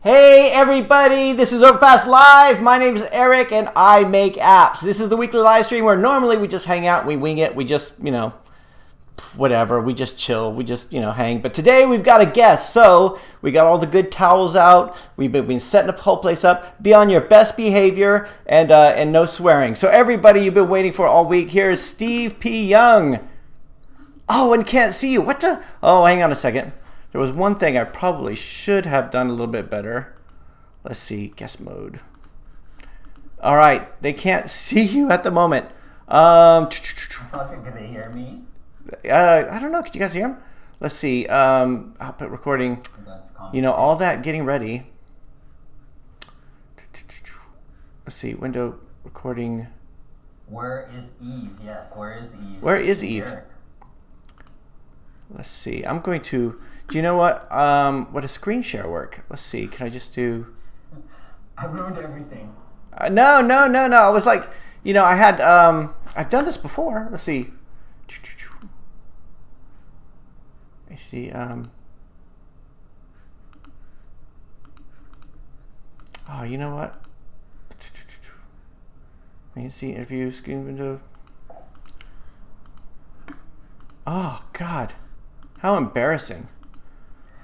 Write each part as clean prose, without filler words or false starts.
Hey everybody, this is Overpass Live. My name is Eric and I make apps. This is the weekly live stream where normally we just hang out, we wing it, we just, whatever, we just chill, we just, hang. But today we've got a guest, so we got all the good towels out. We've been setting the whole place up. Be on your best behavior and no swearing. So everybody you've been waiting for all week, here's Steve P. Young. Oh, and can't see you. What the? Oh, hang on a second. There was one thing I probably should have done a little bit better. Let's see, guest mode. All right, they can't see you at the moment. Can they hear me? I don't know. Can you guys hear him? Let's see. Output recording. All that getting ready. Let's see. Window recording. Where is Eve? Yes, where is Eve? Where is Eve? Eric. Let's see. I'm going to. Do you know what? What does screen share work? Let's see. Can I just do? I ruined everything. No. I was like, I had. I've done this before. Let's see. I see. Oh, you know what? You see interview screen window. Oh God, how embarrassing.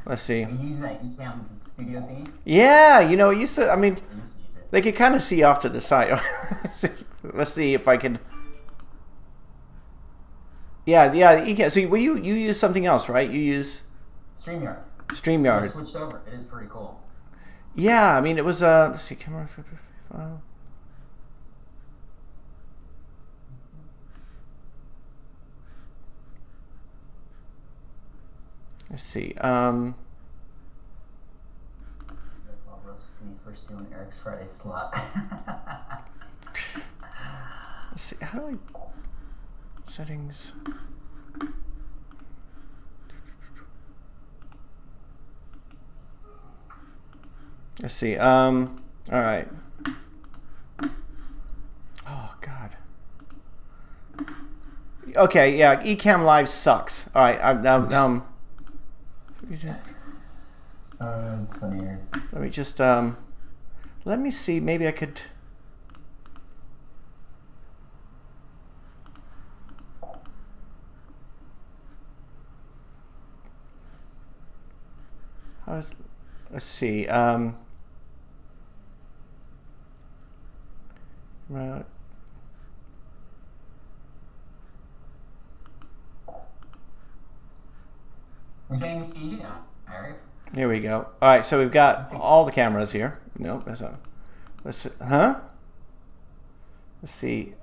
Let's see. Are you using that eCam studio thing? Yeah, it used to. I mean, they could kind of see off to the side. Let's see if I can. Yeah. eCam. So you use something else, right? You use StreamYard. StreamYard. I switched over. It is pretty cool. Yeah, I mean it was. Let's see, camera file. Let's see. That's all roasty. First doing Eric's Friday slot. Let's see. How do I settings? Let's see. All right. Oh God. Okay. Yeah. Ecamm Live sucks. All right. It's funny here. Let me just let me see. Maybe I could. Let's see. Right. We can't see you now, Eric. Here we go. All right, so we've got all the cameras here. Nope, that's not. Let's see. Huh? Let's see.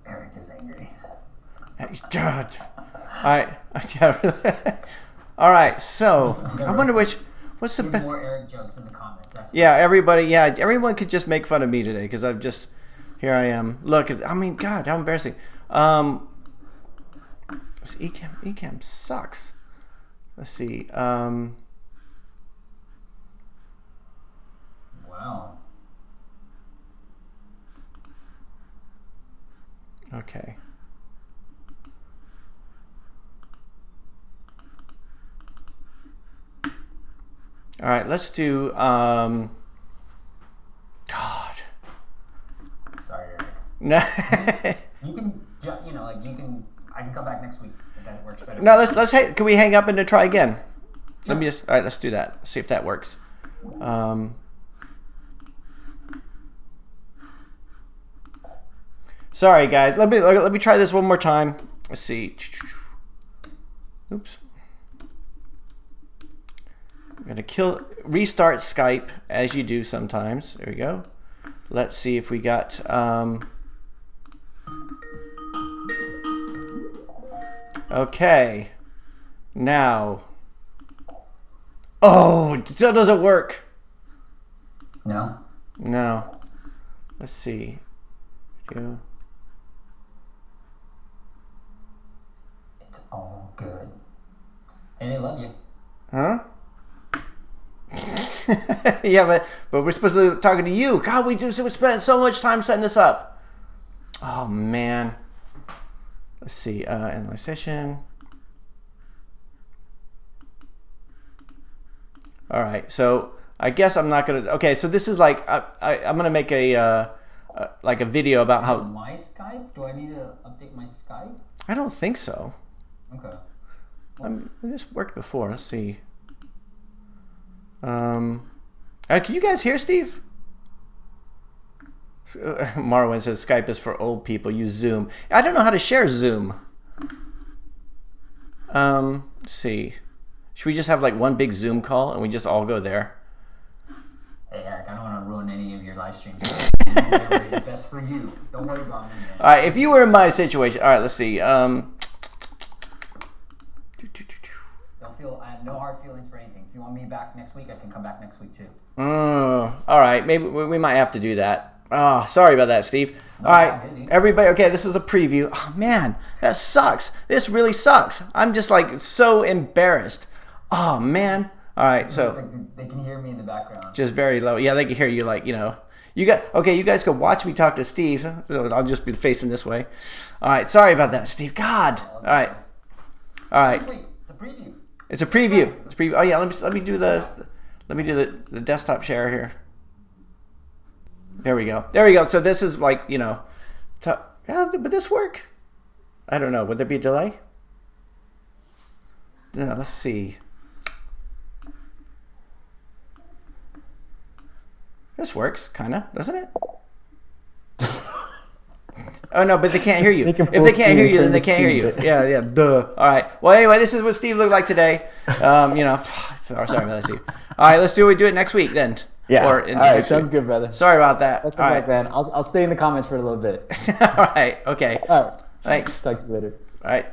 Eric is angry. God. All right. All right. So I wonder what's the best. More Eric jokes in the comments. Yeah, everybody. Yeah, everyone could just make fun of me today because I've just. Here I am. Look. I mean, God, how embarrassing. This eCam sucks. Let's see. Wow. Okay. All right, let's do. God. Sorry, Eric. No. You can, I can come back next week if that works better. No, let's. Can we hang up and then try again? Let me just. All right, let's do that. Let's see if that works. Sorry, guys. Let me try this one more time. Let's see. Oops. I'm gonna restart Skype as you do sometimes. There we go. Let's see if we got. Okay. Now. Oh, it still doesn't work. No? No. Let's see. Video. It's all good. And they love you. Huh? Yeah, but we're supposed to be talking to you. God, we spent so much time setting this up. Oh man. Let's see. Analyze session. All right. So I guess I'm not gonna. Okay. So this is like I'm gonna make a like a video about how. My Skype? Do I need to update my Skype? I don't think so. Okay. This worked before. Let's see. Can you guys hear Steve? Marwin says Skype is for old people. Use Zoom. I don't know how to share Zoom. Let's see. Should we just have like one big Zoom call and we just all go there? Hey Eric, I don't want to ruin any of your live streams. It's best for you. Don't worry about me, man. All right, if you were in my situation, all right, let's see. Don't feel. I have no hard feelings for anything. If you want me back next week, I can come back next week too. All right, maybe we might have to do that. Oh, sorry about that, Steve. All right, everybody. Okay, this is a preview. Oh man, that sucks. This really sucks. I'm just like so embarrassed. Oh man. All right, so like they can hear me in the background. Just very low. Yeah, they can hear you. Like you got. Okay, you guys can watch me talk to Steve. So I'll just be facing this way. All right, sorry about that, Steve. God. All right. All right. It's a preview. It's a preview. It's a preview. Oh yeah, let me do the desktop share here. There we go. There we go. So this is like, yeah, would this work? I don't know. Would there be a delay? Yeah, let's see. This works, kind of, doesn't it? Oh no, but they can't hear you. If they can't hear you, then they can't hear you. Yeah, yeah, duh. All right. Well, anyway, this is what Steve looked like today. Sorry about that, Steve. All right, let's do it next week then. Yeah. All right, sounds good, brother. Sorry about that. That's all right, man. I'll stay in the comments for a little bit. All right. Okay. All right. Thanks. Talk to you later. All right.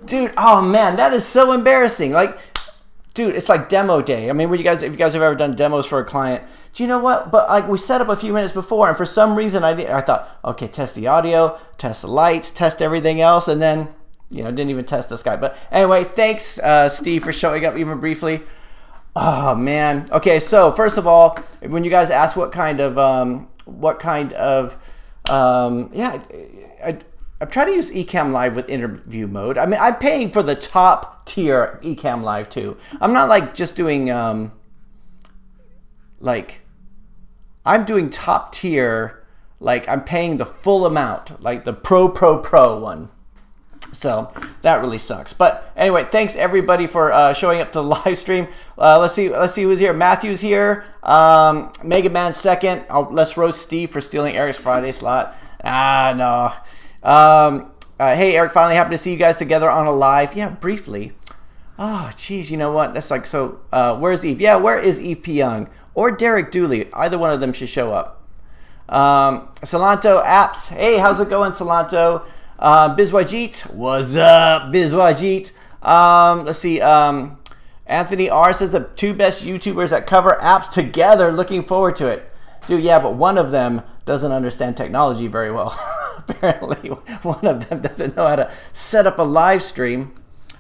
Dude, oh man, that is so embarrassing. Like, dude, it's like demo day. I mean, if you guys have ever done demos for a client, do you know what? But like, we set up a few minutes before, and for some reason, I thought, okay, test the audio, test the lights, test everything else, and then, didn't even test the Skype. But anyway, thanks, Steve, for showing up even briefly. Oh man. Okay, so first of all, when you guys ask I'm trying to use Ecamm Live with interview mode. I mean, I'm paying for the top tier Ecamm Live too. I'm not like just doing I'm doing top tier, like I'm paying the full amount, like the pro one. So that really sucks. But anyway, thanks everybody for showing up to the live stream. Let's see who's here. Matthew's here. Mega Man second. Let's roast Steve for stealing Eric's Friday slot. No. Hey Eric, finally happy to see you guys together on a live. Yeah, briefly. Oh, geez, you know what? That's like so. Where's Eve? Yeah, where is Eve Young or Derek Dooley? Either one of them should show up. Salanto Apps. Hey, how's it going, Salanto? Bizwajit, what's up, Bizwajit? Let's see. Anthony R says the two best YouTubers that cover apps together. Looking forward to it, dude. Yeah, but one of them doesn't understand technology very well. Apparently, one of them doesn't know how to set up a live stream.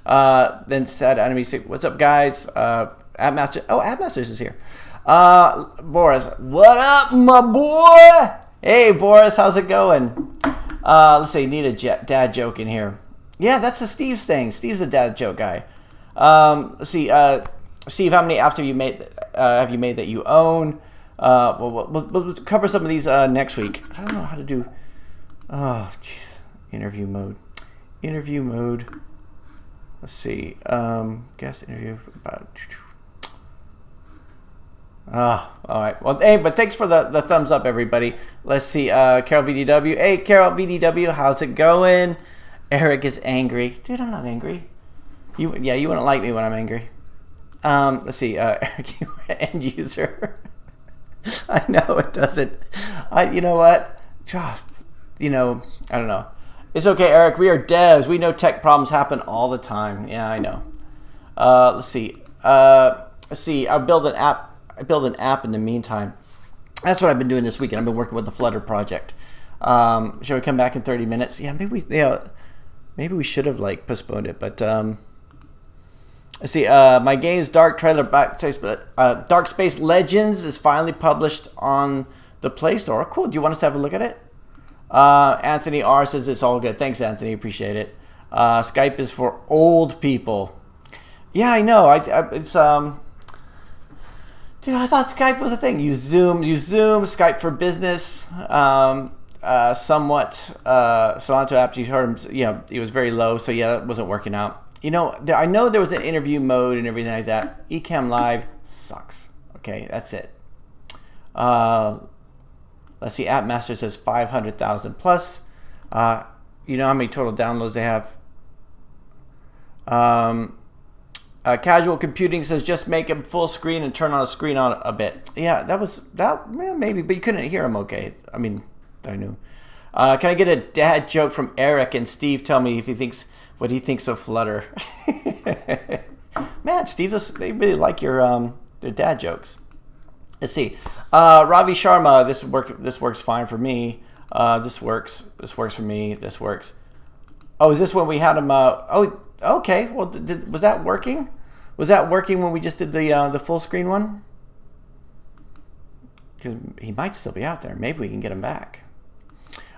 Then said enemy. What's up, guys? AppMaster. Oh, AppMasters is here. Boris, what up, my boy? Hey, Boris, how's it going? Let's see, need a dad joke in here. Yeah, that's a Steve's thing. Steve's a dad joke guy. Let's see, Steve, how many apps have you made that you own? We'll cover some of these next week. I don't know how to do. Oh, jeez. Interview mode. Let's see. Guest interview about. All right. Well, hey, but thanks for the thumbs up, everybody. Let's see. Carol VDW. Hey, Carol VDW, how's it going? Eric is angry. Dude, I'm not angry. You wouldn't like me when I'm angry. Let's see. Eric, you are an end user. I know it doesn't. You know what? I don't know. It's okay, Eric. We are devs. We know tech problems happen all the time. Yeah, I know. Let's see. I'll build an app. I build an app in the meantime. That's what I've been doing this weekend. I've been working with the Flutter project. Shall we come back in 30 minutes? Yeah, maybe we should have like postponed it, but let's see. My game's Dark Space Legends is finally published on the Play Store. Cool. Do you want us to have a look at it? Anthony R says it's all good. Thanks, Anthony. Appreciate it. Skype is for old people. Yeah, I know. It's dude, I thought Skype was a thing. You Zoom, Skype for Business, somewhat. Solano apps, you heard him, it was very low, so yeah, it wasn't working out. I know there was an interview mode and everything like that. Ecamm Live sucks. Okay, that's it. Let's see, App Master says 500,000 plus. You know how many total downloads they have? Casual Computing says just make him full screen and turn on the screen on a bit. Yeah, maybe, but you couldn't hear him okay. I mean, I knew. Can I get a dad joke from Eric, and Steve tell me what he thinks of Flutter? Man, Steve, they really like your dad jokes. Let's see. Ravi Sharma, this works fine for me. This works for me. This works. Oh, is this when we had him? Okay. Well, was that working? Was that working when we just did the full screen one? Because he might still be out there. Maybe we can get him back.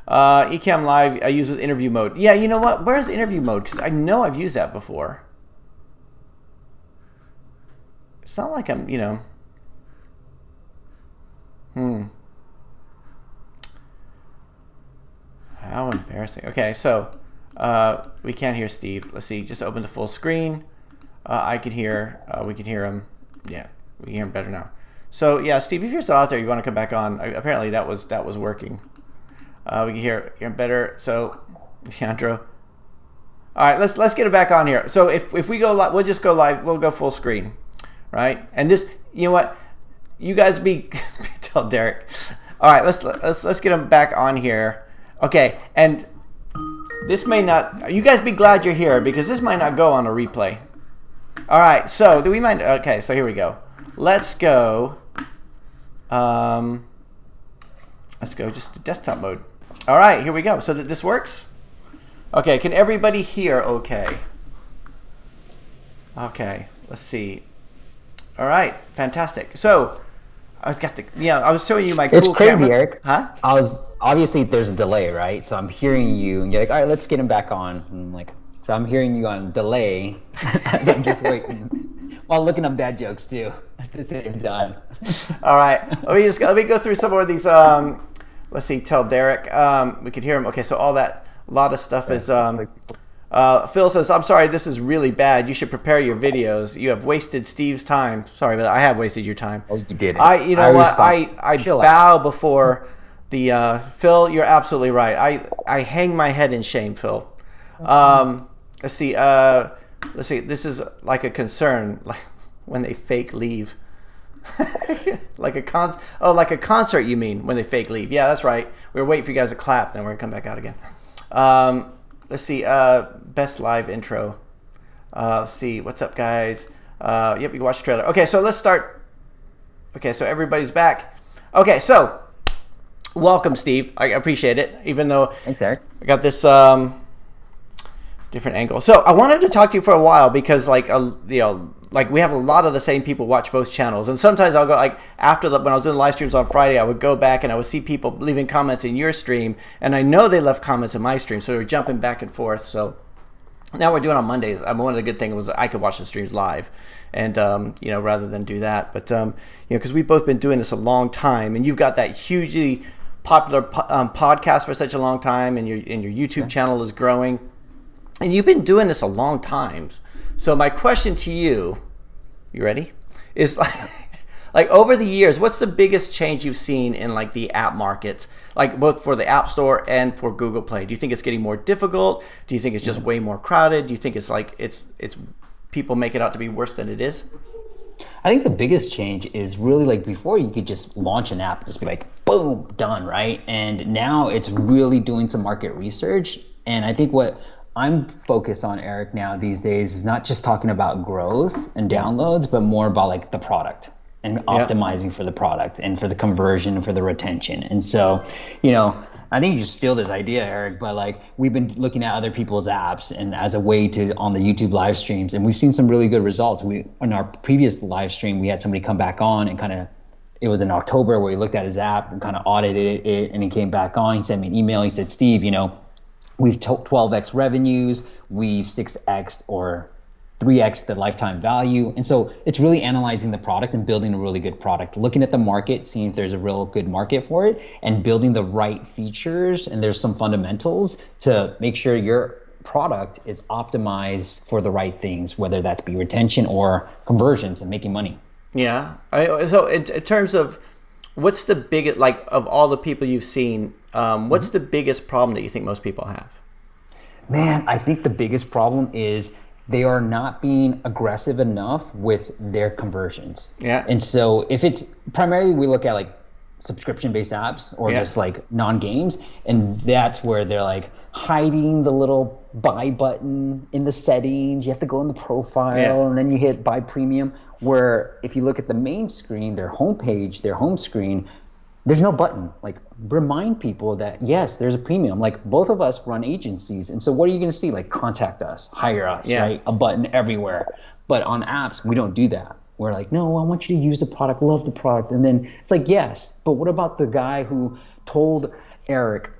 Ecamm Live, I use with interview mode. Yeah, you know what? Where's interview mode? Because I know I've used that before. It's not like I'm, How embarrassing. Okay, so we can't hear Steve. Let's see. Just open the full screen. I can hear. We can hear him. Yeah, we can hear him better now. So yeah, Steve, if you're still out there, you want to come back on. Apparently that was working. We can hear him better. So, Leandro. All right, let's get it back on here. So if we go live, we'll just go live. We'll go full screen, right? And this, you know what? You guys tell Derek. All right, let's get him back on here. Okay, and this may not. You guys be glad you're here because this might not go on a replay. All right, so we might. Okay, so here we go. Let's go. Let's go just to desktop mode. All right, here we go. So this works. Okay, can everybody hear? Okay. Okay, let's see. All right, fantastic. So I've got I was showing you my cool camera. It's crazy, camera. Eric. Huh? Obviously there's a delay, right? So I'm hearing you, and you're like, all right, let's get him back on. And I'm like, so I'm hearing you on delay as I'm just waiting while looking up bad jokes too at the same time. All right, let me go through some more of these. Let's see. Tell Derek. We could hear him. Okay, so a lot of stuff is. Phil says, I'm sorry, this is really bad. You should prepare your videos. You have wasted Steve's time. Sorry, but I have wasted your time. Oh, you didn't. I bow before the, Phil, you're absolutely right. I hang my head in shame, Phil. Let's see. This is like a concern, like when they fake leave. like a concert, you mean, when they fake leave. Yeah, that's right. We were waiting for you guys to clap, and we're going to come back out again. Let's see, best live intro. Let's see, what's up, guys? Yep, you can watch the trailer. Okay, so let's start. Okay, so everybody's back. Okay, so welcome, Steve. I appreciate it, even though thanks, Eric. I got this different angle. So I wanted to talk to you for a while because, like we have a lot of the same people watch both channels, and sometimes I'll go when I was doing live streams on Friday, I would go back and I would see people leaving comments in your stream, and I know they left comments in my stream, so we were jumping back and forth. So now we're doing on Mondays. One of the good things was I could watch the streams live, and rather than do that. But because we've both been doing this a long time, and you've got that hugely popular podcast for such a long time, and your YouTube channel is growing, and you've been doing this a long time. So my question to you ready? Is like over the years, what's the biggest change you've seen in like the app markets, like both for the App Store and for Google Play? Do you think it's getting more difficult? Do you think it's just way more crowded? Do you think it's like it's people make it out to be worse than it is? I think the biggest change is really like before you could just launch an app, just be like, boom, done, right? And now it's really doing some market research. And I think what I'm focused on, Eric, now these days is not just talking about growth and downloads, but more about like the product and optimizing for the product and for the conversion and for the retention. And so, I think you just steal this idea, Eric, but like we've been looking at other people's apps and as a way to on the YouTube live streams, and we've seen some really good results. On our previous live stream, we had somebody come back on and it was in October where he looked at his app and kind of audited it, and he came back on. He sent me an email. He said, Steve, we've 12x revenues, we've 6x or 3x the lifetime value. And so it's really analyzing the product and building a really good product, looking at the market, seeing if there's a real good market for it, and building the right features. And there's some fundamentals to make sure your product is optimized for the right things, whether that be retention or conversions and making money. Yeah. So in terms of what's the biggest, like of all the people you've seen, what's the biggest problem that you think most people have? Man, I think the biggest problem is they are not being aggressive enough with their conversions. Yeah. And so if it's primarily, we look at like subscription-based apps or just like non-games, and that's where they're like hiding the little buy button in the settings. You have to go in the profile and then you hit buy premium, where if you look at the main screen, their homepage, their home screen, there's no button. Like, remind people that yes, there's a premium. Like, both of us run agencies, and so what are you going to see? Like, contact us, hire us, right? A button everywhere. But on apps, we don't do that. We're like, no, I want you to use the product, love the product, and then it's like, yes, but what about the guy who told Eric,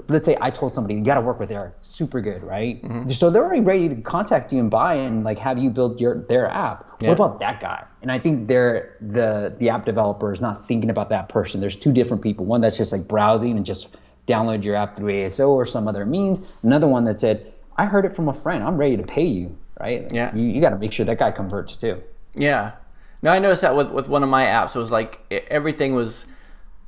let's say I told somebody, you got to work with Eric, super good, right? Mm-hmm. So they're already ready to contact you and buy and like have you build their app. What about that guy? And I think the app developer is not thinking about that person. There's two different people. One that's just like browsing and just download your app through ASO or some other means. Another one that said, I heard it from a friend, I'm ready to pay you, right? Like, you got to make sure that guy converts too. Yeah. No, I noticed that with one of my apps. It was like everything was,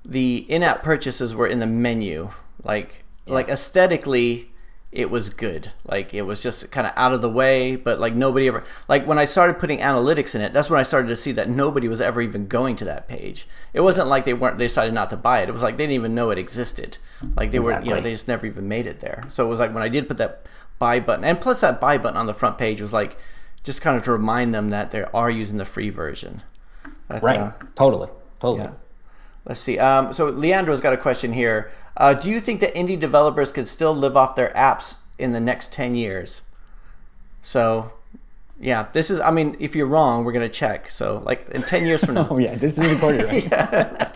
the in-app purchases were in the menu. Like aesthetically, it was good. Like, it was just kind of out of the way, but like nobody ever, like when I started putting analytics in it, that's when I started to see that nobody was ever even going to that page. It wasn't like they decided not to buy it. It was like they didn't even know it existed. Like they were, they just never even made it there. So it was like when I did put that buy button, and plus that buy button on the front page was like, just kind of to remind them that they are using the free version. But, Totally. Yeah. Let's see. So Leandro's got a question here. Do you think that indie developers could still live off their apps in the next 10 years? So, yeah, this is, I mean, if you're wrong, we're going to check. So, like, in 10 years from now. Oh, yeah, this is recorded, right?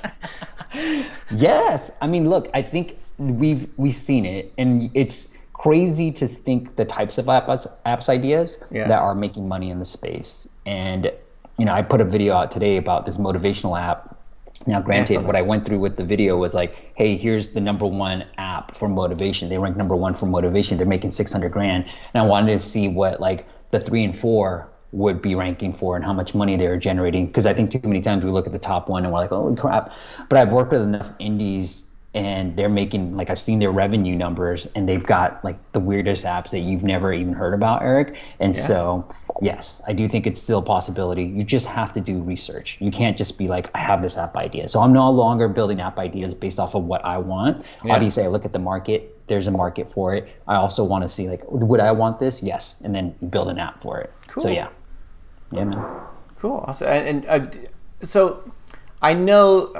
Yes. I mean, look, I think we've seen it, and it's crazy to think the types of apps ideas that are making money in the space. And, I put a video out today about this motivational app. Now, granted, what I went through with the video was like, hey, here's the #1 app for motivation. They rank #1 for motivation. They're making $600,000. And I wanted to see what like the 3 and 4 would be ranking for and how much money they were generating. Because I think too many times we look at the top one and we're like, holy crap. But I've worked with enough indies and they're making, like, I've seen their revenue numbers and they've got like the weirdest apps that you've never even heard about, Eric. And so, yes, I do think it's still a possibility. You just have to do research. You can't just be like, I have this app idea. So I'm no longer building app ideas based off of what I want. Obviously, I look at the market. There's a market for it. I also want to see, like, would I want this? Yes. And then build an app for it. Cool. So, yeah, man. Cool. And so I know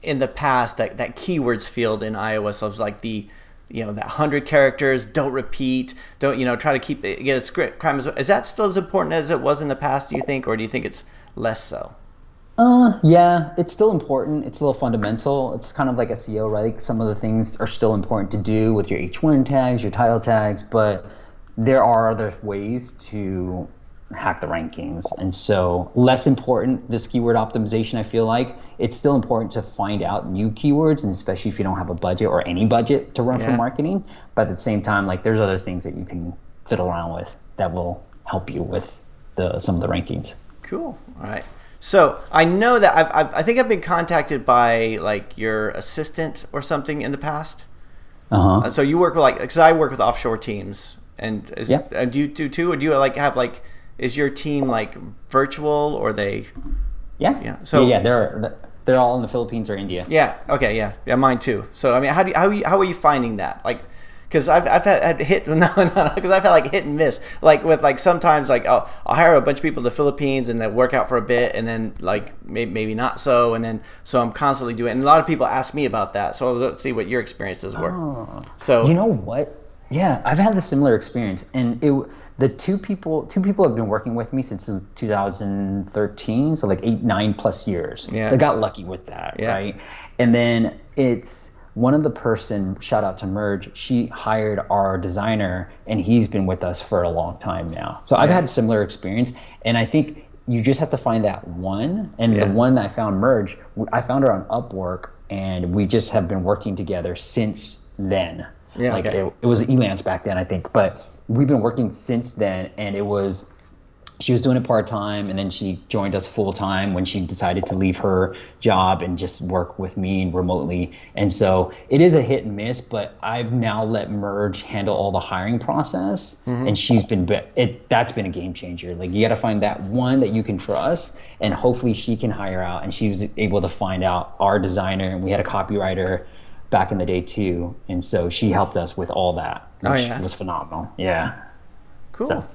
in the past that keywords field in iOS was like that 100 characters, don't repeat, don't, try to get a script crime. Is that still as important as it was in the past, do you think, or do you think it's less so? Yeah, it's still important. It's a little fundamental. It's kind of like SEO, right? Some of the things are still important to do with your H1 tags, your title tags, but there are other ways to hack the rankings. And so less important, this keyword optimization, I feel like it's still important to find out new keywords, and especially if you don't have a budget or any budget to run for marketing. But at the same time, like, there's other things that you can fiddle around with that will help you with some of the rankings. Cool. All right. So I know that I think I've been contacted by like your assistant or something in the past. So you work with because I work with offshore teams, and do you do too, or do you like have like, is your team like virtual, or they? Yeah. So they're all in the Philippines or India. Yeah. Okay. Yeah. Mine too. So I mean, how are you finding that? Like, because I've had hit because I've had like hit and miss. Like with like sometimes like I'll hire a bunch of people in the Philippines and they work out for a bit, and then like maybe not so, and then so I'm constantly doing it. And a lot of people ask me about that. So let's see what your experiences were. So you know what? Yeah, I've had a similar experience, and the two people have been working with me since 2013, so like 8-9+ years. I got lucky with that, right? And then it's one of the person, shout out to Merge, she hired our designer and he's been with us for a long time now. So I've had similar experience, and I think you just have to find that one. And the one that I found, Merge, I found her on Upwork, and we just have been working together since then. Yeah, like it was Elance back then, I think, but we've been working since then, and she was doing it part-time, and then she joined us full-time when she decided to leave her job and just work with me remotely. And so it is a hit and miss, but I've now let Merge handle all the hiring process, and that's been a game changer. Like, you got to find that one that you can trust, and hopefully she can hire out. And she was able to find out our designer, and we had a copywriter back in the day too, and so she helped us with all that, which was phenomenal. Yeah. Cool. So.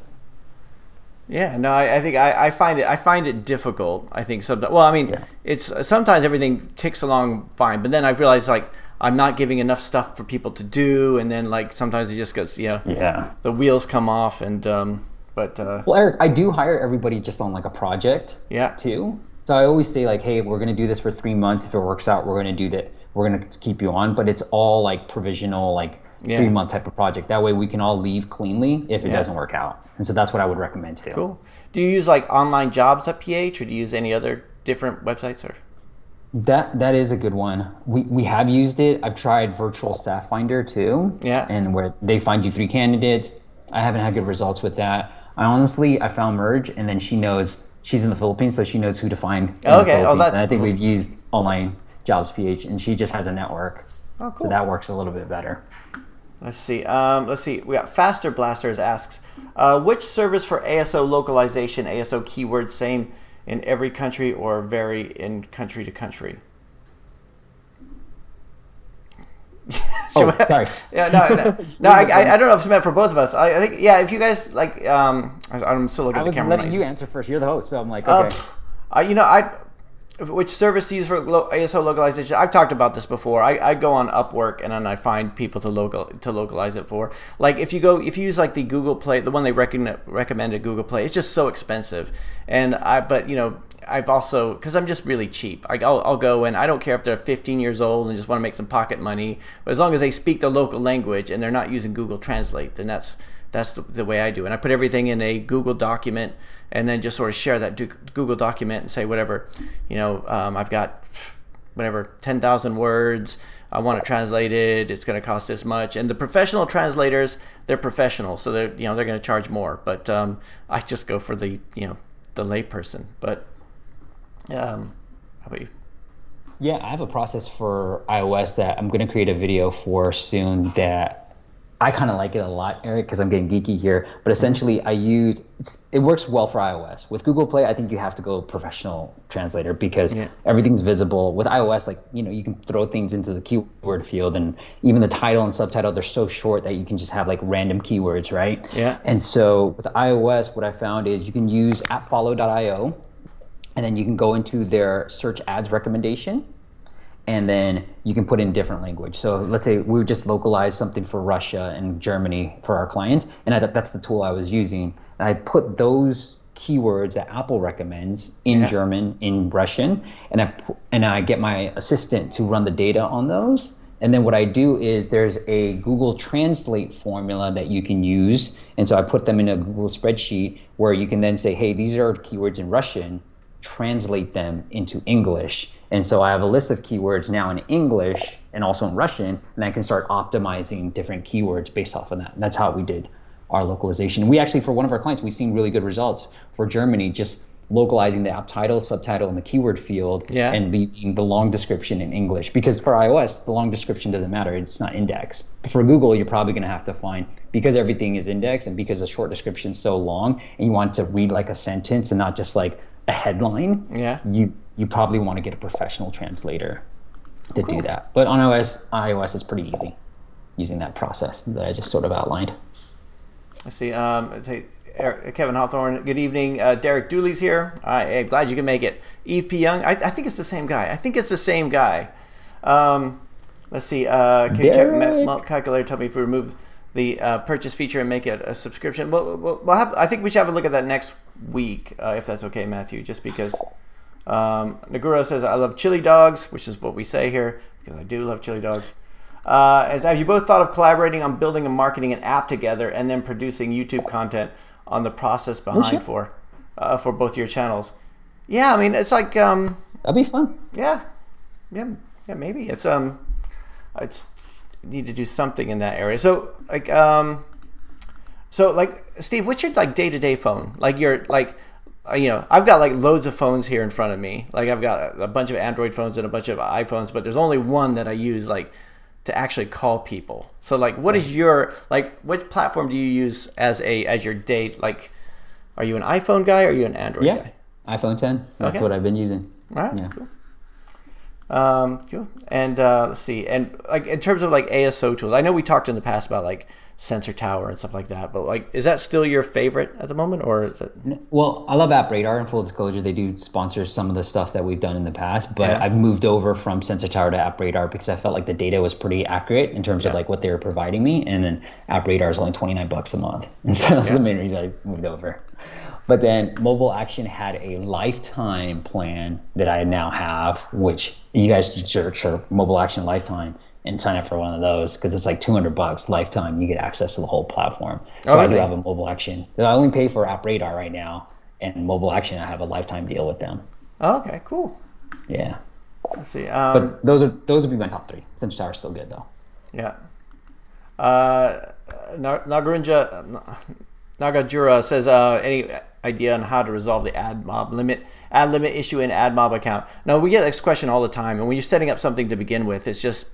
Yeah, no, I think I find it difficult. I think sometimes. Well, I mean, it's sometimes everything ticks along fine, but then I realize like I'm not giving enough stuff for people to do, and then like sometimes it just goes, the wheels come off, and well, Eric, I do hire everybody just on like a project, too. So I always say like, hey, we're gonna do this for 3 months. If it works out, we're gonna do that. We're gonna keep you on, but it's all like provisional, like 3-month type of project. That way we can all leave cleanly if it doesn't work out. And so that's what I would recommend too. Cool. Do you use like onlinejobs.ph, or do you use any other different websites? Or that is a good one. We have used it. I've tried Virtual Staff Finder too. Yeah. And where they find you 3 candidates. I haven't had good results with that. I found Merge, and then she knows she's in the Philippines, so she knows who to find. Okay. Oh, that's. And I think we've used Online Jobs PH, and she just has a network. Oh, cool. So that works a little bit better. Let's see. We got Faster Blasters asks, which service for ASO localization, ASO keywords, same in every country or vary in country to country? Sorry. No. I don't know if it's meant for both of us. I think, if you guys like, I'm still looking at the camera. I was letting you answer first. You're the host, so I'm like, okay. Which service to use for ASO localization? I've talked about this before. I go on Upwork, and then I find people to localize it for. Like if you use like the Google Play, the one they recommended, Google Play, it's just so expensive. And I've also, because I'm just really cheap. I'll go, and I don't care if they're 15 years old and just want to make some pocket money, but as long as they speak the local language and they're not using Google Translate, then that's the way I do. And I put everything in a Google document, and then just sort of share that Google document and say whatever, I've got whatever 10,000 words. I want it translated. It's going to cost this much. And the professional translators, they're professional, so they're going to charge more. But I just go for the layperson. But how about you? Yeah, I have a process for iOS that I'm going to create a video for soon that I kind of like it a lot, Eric, because I'm getting geeky here. But essentially, it works well for iOS. With Google Play, I think you have to go professional translator because everything's visible. With iOS, like you can throw things into the keyword field, and even the title and subtitle, they're so short that you can just have like random keywords, right? Yeah. And so with iOS, what I found is you can use appfollow.io, and then you can go into their search ads recommendation, and then you can put in different language. So let's say we would just localize something for Russia and Germany for our clients, and that's the tool I was using. And I put those keywords that Apple recommends in German, in Russian, and I get my assistant to run the data on those. And then what I do is there's a Google Translate formula that you can use, and so I put them in a Google spreadsheet where you can then say, hey, these are keywords in Russian, translate them into English. And so I have a list of keywords now in English and also in Russian, and I can start optimizing different keywords based off of that. And that's how we did our localization. We actually, for one of our clients, we've seen really good results for Germany, just localizing the app title, subtitle, and the keyword field, and leaving the long description in English. Because for iOS, the long description doesn't matter. It's not indexed. But for Google, you're probably going to have to find, because everything is indexed and because the short description is so long, and you want to read like a sentence and not just like a headline, you probably want to get a professional translator to do that. But on iOS it's pretty easy using that process that I just sort of outlined. I see. Kevin Hawthorne, good evening. Derek Dooley's here. I'm glad you can make it. Eve P. Young, I think it's the same guy. Let's see. Can you check Malt Calculator? Tell me if we remove the purchase feature and make it a subscription. We'll have. I think we should have a look at that next week, if that's okay, Matthew. Just because Naguro says I love chili dogs, which is what we say here because I do love chili dogs. As have you both thought of collaborating on building and marketing an app together and then producing YouTube content on the process behind for both your channels? Yeah, I mean, it's like That'd be fun. yeah, maybe it's need to do something in that area. So like Steve, what's your like day-to-day phone? Like your like I've got like loads of phones here in front of me. Like I've got a bunch of Android phones and a bunch of iPhones, but there's only one that I use like to actually call people. So like what is your what platform do you use as your date? Like are you an iPhone guy or are you an Android guy? iPhone 10. That's what I've been using. All right, cool. Cool. And let's see. And like in terms of like ASO tools, I know we talked in the past about like Sensor Tower and stuff like that, but like is that still your favorite at the moment, or is it? Well, I love App Radar. In full disclosure, they do sponsor some of the stuff that we've done in the past, but I've moved over from Sensor Tower to App Radar because I felt like the data was pretty accurate in terms of like what they were providing me, and then App Radar is only $29 a month, and so that's the main reason I moved over. But then Mobile Action had a lifetime plan that I now have, which you guys should search for Mobile Action Lifetime and sign up for one of those because it's like $200 lifetime. You get access to the whole platform. So I do have a Mobile Action. I only pay for App Radar right now, and Mobile Action, I have a lifetime deal with them. Oh, okay, cool. Yeah. Let's see. But those would be my top three. Sensor Tower is still good though. Yeah. Nagajura says, any idea on how to resolve the ad limit issue in AdMob account? No, we get this question all the time, and when you're setting up something to begin with, it's just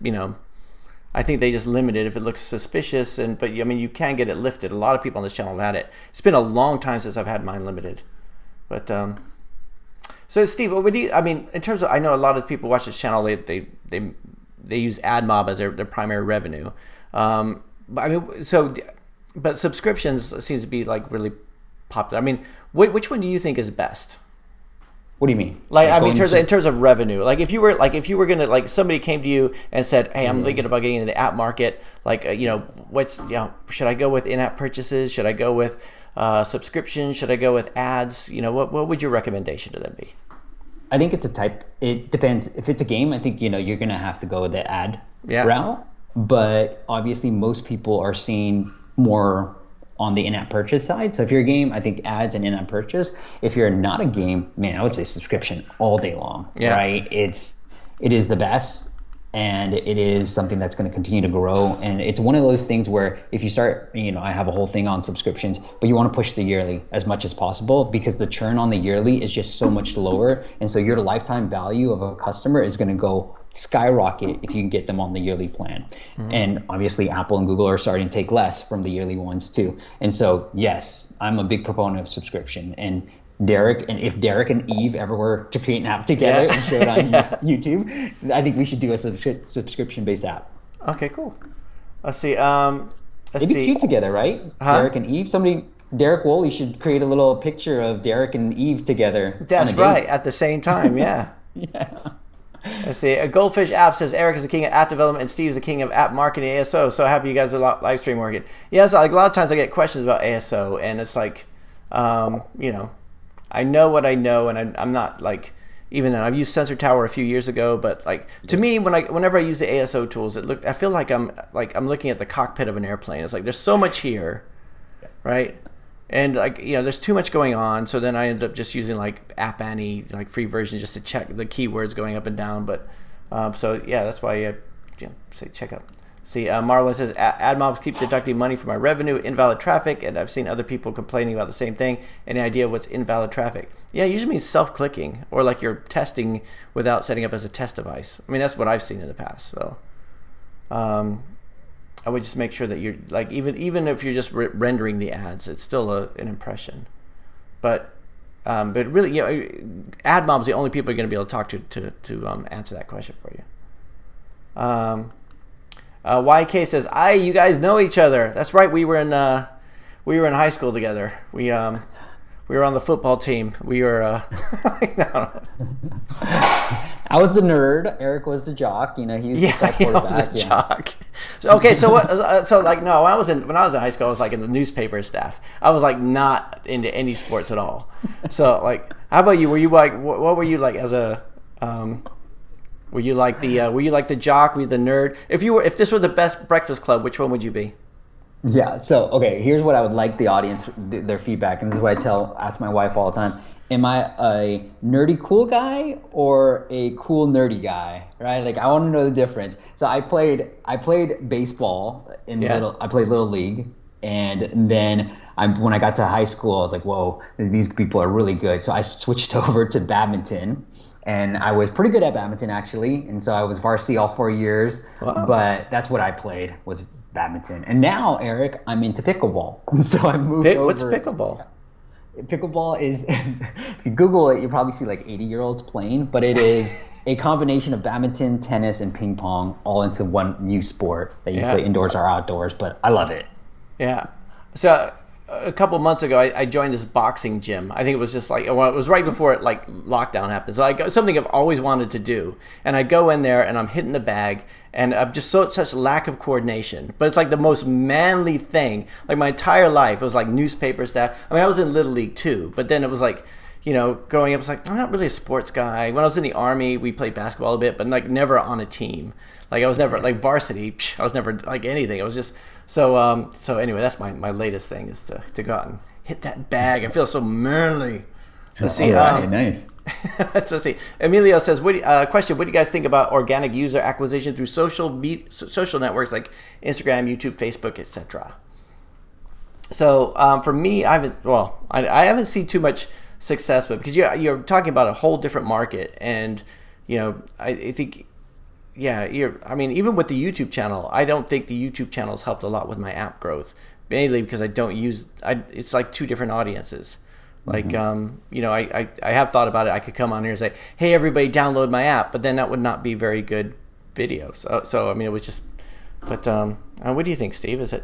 I think they just limit it if it looks suspicious, but I mean you can get it lifted. A lot of people on this channel have had it. It's been a long time since I've had mine limited, but so Steve, what would you? I mean, in terms of, I know a lot of people watch this channel. They use AdMob as their primary revenue. But I mean, but subscriptions seems to be like really popular. I mean, which one do you think is best? What do you mean? Like I mean, in terms of revenue. Like if you were gonna, like somebody came to you and said, "Hey, I'm thinking about getting into the app market. Like should I go with in-app purchases? Should I go with subscription? Should I go with ads? What would your recommendation to them be?" I think it depends. If it's a game, I think you're gonna have to go with the ad route. But obviously, most people are seeing more on the in-app purchase side. So if you're a game, I think ads and in-app purchase. If you're not a game, man, I would say subscription all day long. Right? It is the best, and it is something that's going to continue to grow. And it's one of those things where if you start, I have a whole thing on subscriptions, but you want to push the yearly as much as possible because the churn on the yearly is just so much lower. And so your lifetime value of a customer is going to go skyrocket if you can get them on the yearly plan. And obviously Apple and Google are starting to take less from the yearly ones too. And so yes, I'm a big proponent of subscription. And if Derek and Eve ever were to create an app together and show it on YouTube, I think we should do a subscription-based app. Okay, cool. Let's see. It'd be cute together, right? Derek and Eve. Eric Wroolie should create a little picture of Derek and Eve together. That's right, at the same time, yeah. Let's see. A Goldfish App says Eric is the king of app development and Steve is the king of app marketing ASO. So happy you guys are live stream working. Yeah, so like a lot of times I get questions about ASO, and it's like, I know what I know, and I'm not like, even then I've used Sensor Tower a few years ago, but like to me, whenever I use the ASO tools, I feel like I'm looking at the cockpit of an airplane. It's like there's so much here, right? And like there's too much going on, so then I end up just using like App Annie, like free version, just to check the keywords going up and down. But so yeah, that's why I say check out. See, Marlon says AdMobs keep deducting money from my revenue, invalid traffic, and I've seen other people complaining about the same thing. Any idea what's invalid traffic? Yeah, it usually means self-clicking or like you're testing without setting up as a test device. I mean, that's what I've seen in the past. So I would just make sure that you're like, even if you're just rendering the ads, it's still an impression. But really, AdMob's the only people you're going to be able to talk to answer that question for you. YK says, you guys know each other. That's right. We were in high school together. We were on the football team. We were. I was the nerd. Eric was the jock. He was the star quarterback. The jock. So okay, so what? So like no, when I was in high school, I was like in the newspaper staff. I was like not into any sports at all. So like, how about you? Were you like what were you like as a Were you like the jock? Were you the nerd? If this were the best breakfast club, which one would you be? Yeah. So, okay, here's what I would like the audience, their feedback. And this is what ask my wife all the time. Am I a nerdy cool guy or a cool nerdy guy? Right? Like, I want to know the difference. So I played baseball I played little league. And then when I got to high school, I was like, whoa, these people are really good. So I switched over to badminton. And I was pretty good at badminton, actually. And so I was varsity all 4 years. Wow. But that's what I played, was badminton. And now, Eric, I'm into pickleball. So I moved over. What's pickleball? Pickleball is, if you Google it, you'll probably see like 80-year-olds playing. But it is a combination of badminton, tennis, and ping pong all into one new sport that you play indoors or outdoors. But I love it. Yeah. So a couple months ago, I joined this boxing gym. I think it was just like, well, it was right before lockdown happened. So something I've always wanted to do. And I go in there and I'm hitting the bag and I'm just such lack of coordination. But it's like the most manly thing. Like my entire life, it was like newspaper staff. I mean, I was in Little League too, but then it was like, growing up, it's like, I'm not really a sports guy. When I was in the Army, we played basketball a bit, but like never on a team. Like I was never like varsity. I was never like anything. It was just so anyway, that's my latest thing is to go out and hit that bag. I feel so manly. Let's see. Nice. Let's see. Emilio says, question, what do you guys think about organic user acquisition through social networks like Instagram, YouTube, Facebook, etc.? So for me, I haven't seen too much success with, because you're talking about a whole different market, and I think even with the YouTube channel, I don't think the YouTube channel has helped a lot with my app growth, mainly because it's like two different audiences. Like I have thought about it. I could come on here and say, hey everybody, download my app, but then that would not be very good video. So I mean, it was just, but what do you think, Steve? Is it?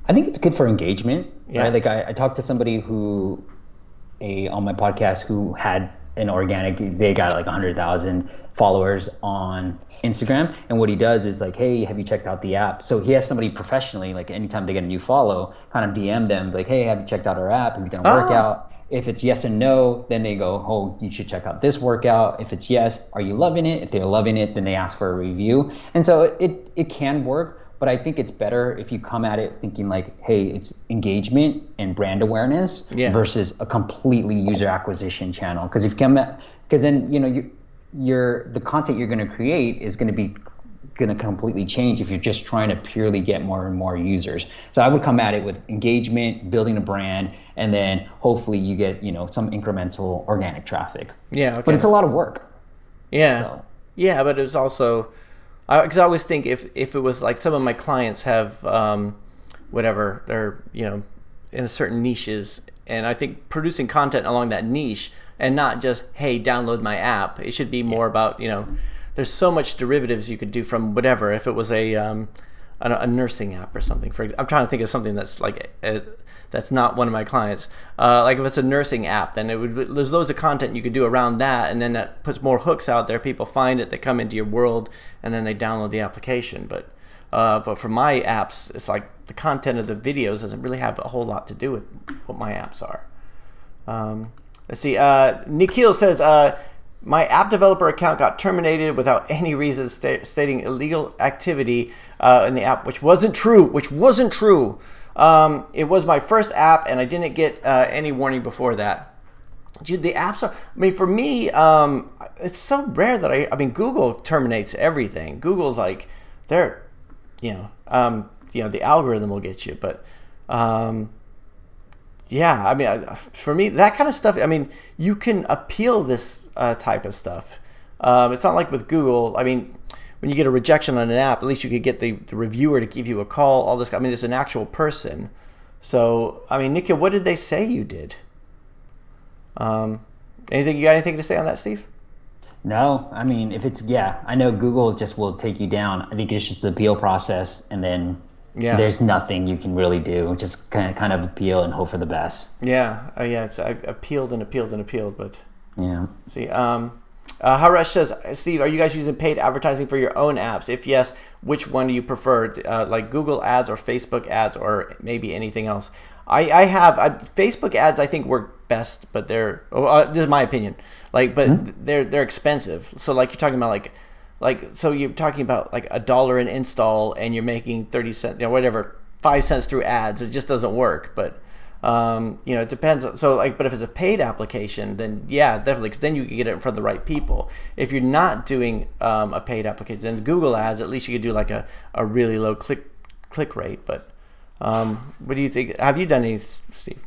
I think it's good for engagement. Yeah. Right? Like I talked to somebody on my podcast who had an organic, they got like 100,000 followers on Instagram, and what he does is like, hey, have you checked out the app? So he has somebody professionally, like anytime they get a new follow, kind of DM them like, hey, have you checked out our app? Have you done a workout? If it's yes and no, then they go, oh, you should check out this workout. If it's yes, are you loving it? If they're loving it, then they ask for a review. And so it can work. But I think it's better if you come at it thinking like, hey, it's engagement and brand awareness versus a completely user acquisition channel. Because then the content you're going to create is going to completely change if you're just trying to purely get more and more users. So I would come at it with engagement, building a brand, and then hopefully you get some incremental organic traffic. Yeah, okay. But it's a lot of work. Yeah, yeah, but it's also. Because I always think if it was like some of my clients have they're in a certain niches, and I think producing content along that niche and not just, hey, download my app. It should be more about there's so much derivatives you could do from whatever. If it was a nursing app or something, I'm trying to think of something that's like that's not one of my clients. Like if it's a nursing app, then there's loads of content you could do around that, and then that puts more hooks out there. People find it, they come into your world, and then they download the application. But for my apps, it's like the content of the videos doesn't really have a whole lot to do with what my apps are. Let's see. Nikhil says, my app developer account got terminated without any reason stating illegal activity in the app, which wasn't true. It was my first app, and I didn't get any warning before that. Dude, the apps are, for me, it's so rare that Google terminates everything. Google's like, they're, the algorithm will get you. But, for me, that kind of stuff, you can appeal this type of stuff. It's not like with Google, when you get a rejection on an app, at least you could get the reviewer to give you a call, all this. It's an actual person. So, Nikhil, what did they say you did? You got anything to say on that, Steve? No, if it's, I know Google just will take you down. I think it's just the appeal process, and then there's nothing you can really do. Just kind of appeal and hope for the best. It's I appealed, but yeah. See, Harash says, Steve, are you guys using paid advertising for your own apps? If yes, which one do you prefer, like Google ads or Facebook ads or maybe anything else? I have Facebook ads. I think work best, but they're this is my opinion. They're expensive. So like you're talking about like, so you're talking about like $1 an install and you're making 30 cents, whatever, 5 cents through ads. It just doesn't work. But it depends. So like, but if it's a paid application, then yeah, definitely, because then you can get it in front of the right people. If you're not doing a paid application, then Google Ads, at least you could do like a really low click rate. But what do you think? Have you done any, Steve?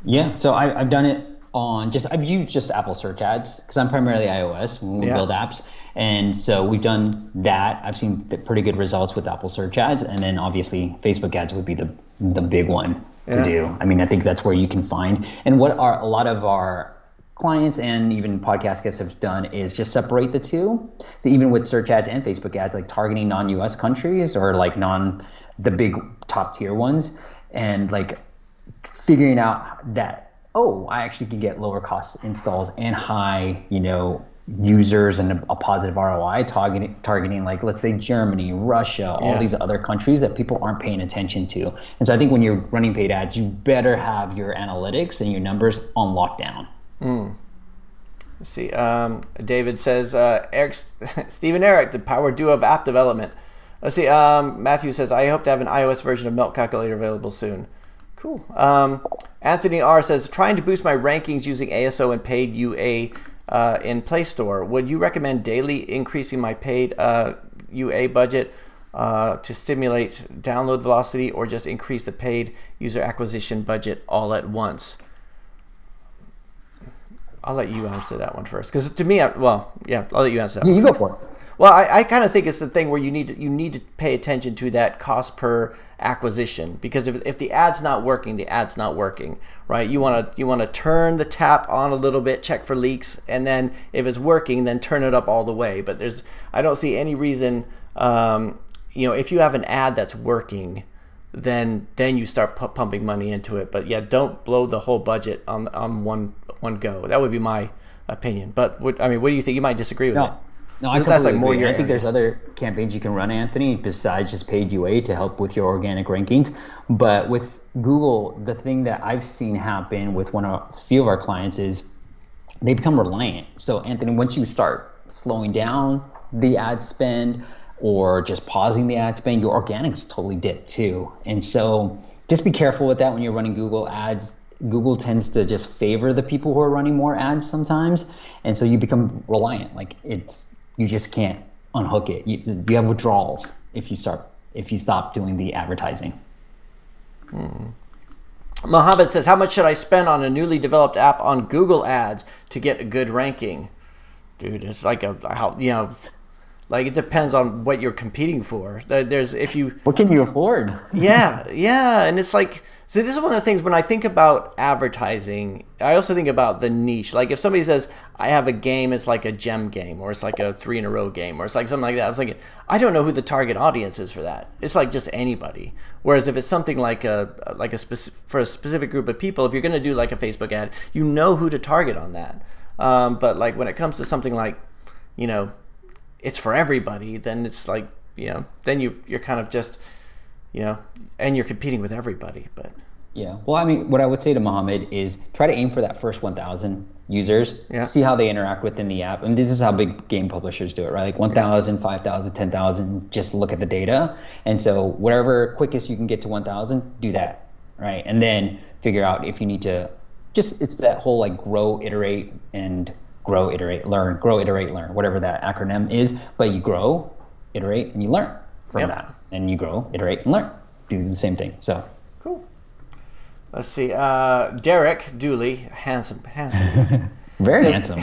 Yeah, so I've done it on I've used just Apple search ads because I'm primarily iOS when we build apps. And so we've done that. I've seen pretty good results with Apple search ads. And then obviously Facebook ads would be the big one to do. I mean, I think that's where you can find. And what a lot of our clients and even podcast guests have done is just separate the two. So even with search ads and Facebook ads, like targeting non-US countries or like the big top tier ones, and like figuring out that, I actually can get lower cost installs and high, users and a positive ROI targeting like, let's say Germany, Russia, all these other countries that people aren't paying attention to. And so I think when you're running paid ads, you better have your analytics and your numbers on lockdown. Let's see. David says, Steve and Eric, the power duo of app development. Let's see. Matthew says, I hope to have an iOS version of Milk Calculator available soon. Cool. Anthony R says, trying to boost my rankings using ASO and paid UA in Play Store. Would you recommend daily increasing my paid UA budget to stimulate download velocity, or just increase the paid user acquisition budget all at once? I'll let you answer that one first, because to me, I'll let you answer that one. You go for it. Well, I kind of think it's the thing where you need to pay attention to that cost per acquisition, because if the ad's not working, the ad's not working, right? You want to turn the tap on a little bit, check for leaks, and then if it's working, then turn it up all the way. But I don't see any reason, if you have an ad that's working, then you start pumping money into it. But yeah, don't blow the whole budget on one go. That would be my opinion. But what do you think? You might disagree with it. No, I completely agree. I think there's other campaigns you can run, Anthony, besides just paid UA to help with your organic rankings. But with Google, the thing that I've seen happen with a few of our clients is they become reliant. So Anthony, once you start slowing down the ad spend or just pausing the ad spend, your organics totally dip too. And so just be careful with that when you're running Google ads. Google tends to just favor the people who are running more ads sometimes. And so you become reliant. You just can't unhook it. You have withdrawals if you stop doing the advertising. Mohammed says, how much should I spend on a newly developed app on Google Ads to get a good ranking? Dude, it's like it depends on what you're competing for. What can you afford? yeah, and it's like, so this is one of the things when I think about advertising, I also think about the niche. Like if somebody says, I have a game, it's like a gem game, or it's like a 3 in a row game, or it's like something like that. I was thinking, I don't know who the target audience is for that. It's like just anybody. Whereas if it's something for a specific group of people, if you're going to do like a Facebook ad, you know who to target on that. But like when it comes to something like, it's for everybody, then it's like, then you're kind of just, and you're competing with everybody. But yeah, well, I mean, what I would say to Mohammed is try to aim for that first 1,000 users, see how they interact within the app. And this is how big game publishers do it, right? Like 1,000, 5,000, 10,000, just look at the data. And so whatever quickest you can get to 1,000, do that, right? And then figure out if you need to it's that whole like grow, iterate, and grow, iterate, learn, whatever that acronym is. But you grow, iterate, and you learn from that. And you grow, iterate, and learn. Do the same thing. So cool. Let's see. Derek Dooley, handsome. Very handsome.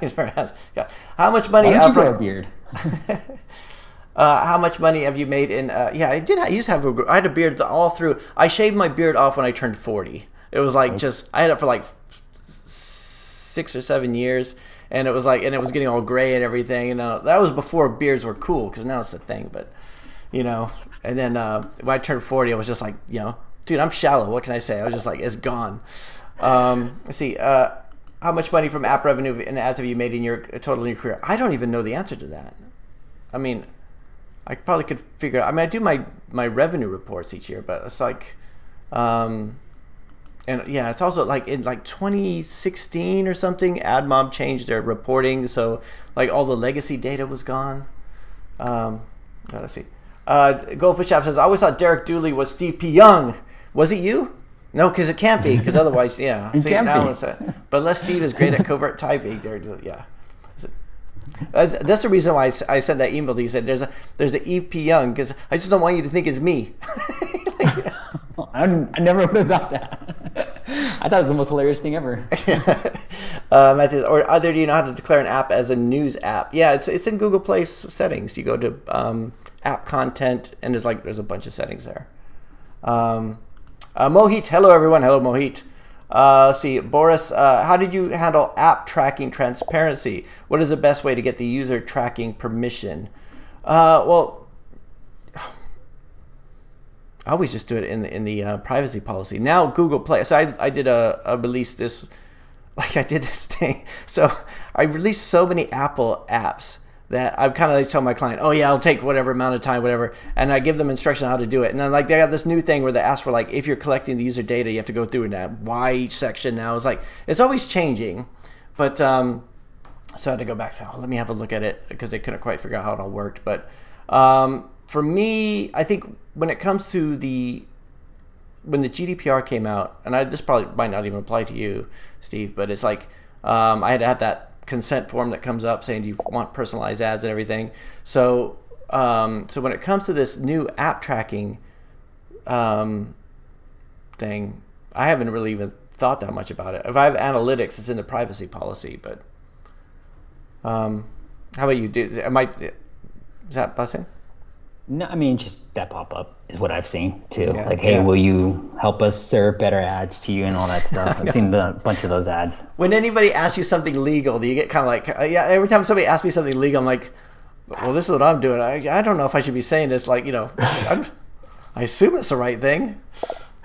He's very handsome. Yeah. How much money? Why don't you grow a beard? How much money have you made in? I did. I used to have. I had a beard all through. I shaved my beard off when I turned 40. It was like I had it for like 6 or 7 years, and it was getting all gray and everything. And that was before beards were cool, because now it's a thing. But and then when I turned 40, I was just like, dude, I'm shallow. What can I say? I was just like, it's gone. Let's see. How much money from app revenue and ads have you made in your career? I don't even know the answer to that. I mean, I probably could figure out. I mean, I do my revenue reports each year, but it's like, and yeah, it's also like in like 2016 or something, AdMob changed their reporting, so like all the legacy data was gone. Let's see. Goldfish App says, I always thought Derek Dooley was Steve P. Young. Was it you? No, because it can't be, because otherwise, yeah. It can't be. But unless Steve is great at covert typing, Derek Dooley, yeah. That's the reason why I sent that email to you. Said there's a Eve P. Young, because I just don't want you to think it's me. I never would have thought that. I thought it was the most hilarious thing ever. Or either do you know how to declare an app as a news app? Yeah, it's in Google Play settings. You go to app content, and there's a bunch of settings there. Mohit, hello everyone. Hello Mohit. Let's see, Boris, how did you handle app tracking transparency? What is the best way to get the user tracking permission? Well, I always just do it in the privacy policy. Now Google Play. So I did a release this, like I did this thing. So I released so many Apple apps that I've kind of like tell my client, oh yeah, I'll take whatever amount of time, whatever, and I give them instruction on how to do it. And then like they got this new thing where they ask for like, if you're collecting the user data, you have to go through and why each section now. It's like, it's always changing. But so I had to go back to, let me have a look at it, because they couldn't quite figure out how it all worked. But for me, I think when it comes to when the GDPR came out, and this probably might not even apply to you, Steve, but it's like I had to have that consent form that comes up saying, do you want personalized ads and everything. So so when it comes to this new app tracking thing, I haven't really even thought that much about it. If I have analytics, it's in the privacy policy. But how about you? Is that blessing? No, I mean, just that pop-up is what I've seen too. Yeah, like, hey, yeah. will you help us serve better ads to you and all that stuff? I've seen a bunch of those ads. When anybody asks you something legal, do you get kind of like, yeah, every time somebody asks me something legal, I'm like, well, this is what I'm doing. I don't know if I should be saying this. Like, I assume it's the right thing.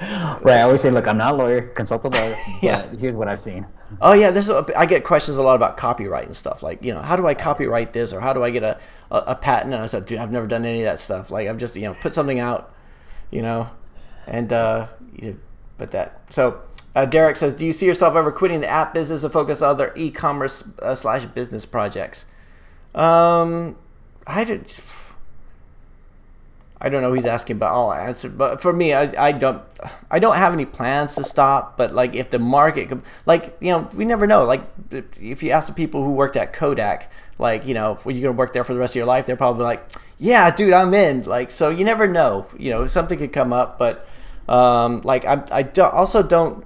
Right, I always say, look, I'm not a lawyer, consult a lawyer, Yeah. but here's what I've seen. Oh yeah, I get questions a lot about copyright and stuff. Like, how do I copyright this, or how do I get a patent? And I said, dude, I've never done any of that stuff. Like, I've just put something out, and but that. So Derek says, do you see yourself ever quitting the app business to focus on other e-commerce / business projects? I don't know who he's asking, but I'll answer. But for me, I don't have any plans to stop. But like, if the market, we never know. Like, if you ask the people who worked at Kodak, like, when you're gonna work there for the rest of your life, they're probably like, yeah, dude, I'm in. Like, so you never know. Something could come up. But I also don't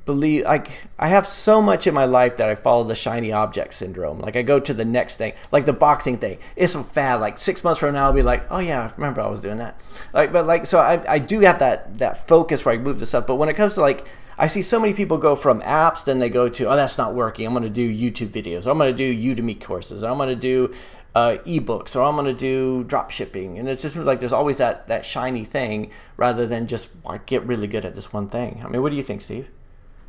believe, like, I have so much in my life that I follow the shiny object syndrome. Like, I go to the next thing, like the boxing thing. It's a fad. Like 6 months from now, I'll be like, oh yeah, I remember I was doing that. So I do have that focus where I move this up. But when it comes to like, I see so many people go from apps, then they go to, oh, that's not working, I'm going to do YouTube videos, or I'm going to do Udemy courses, or I'm going to do ebooks, or I'm going to do drop shipping. And it's just like there's always that shiny thing rather than just get really good at this one thing. I mean, what do you think, Steve?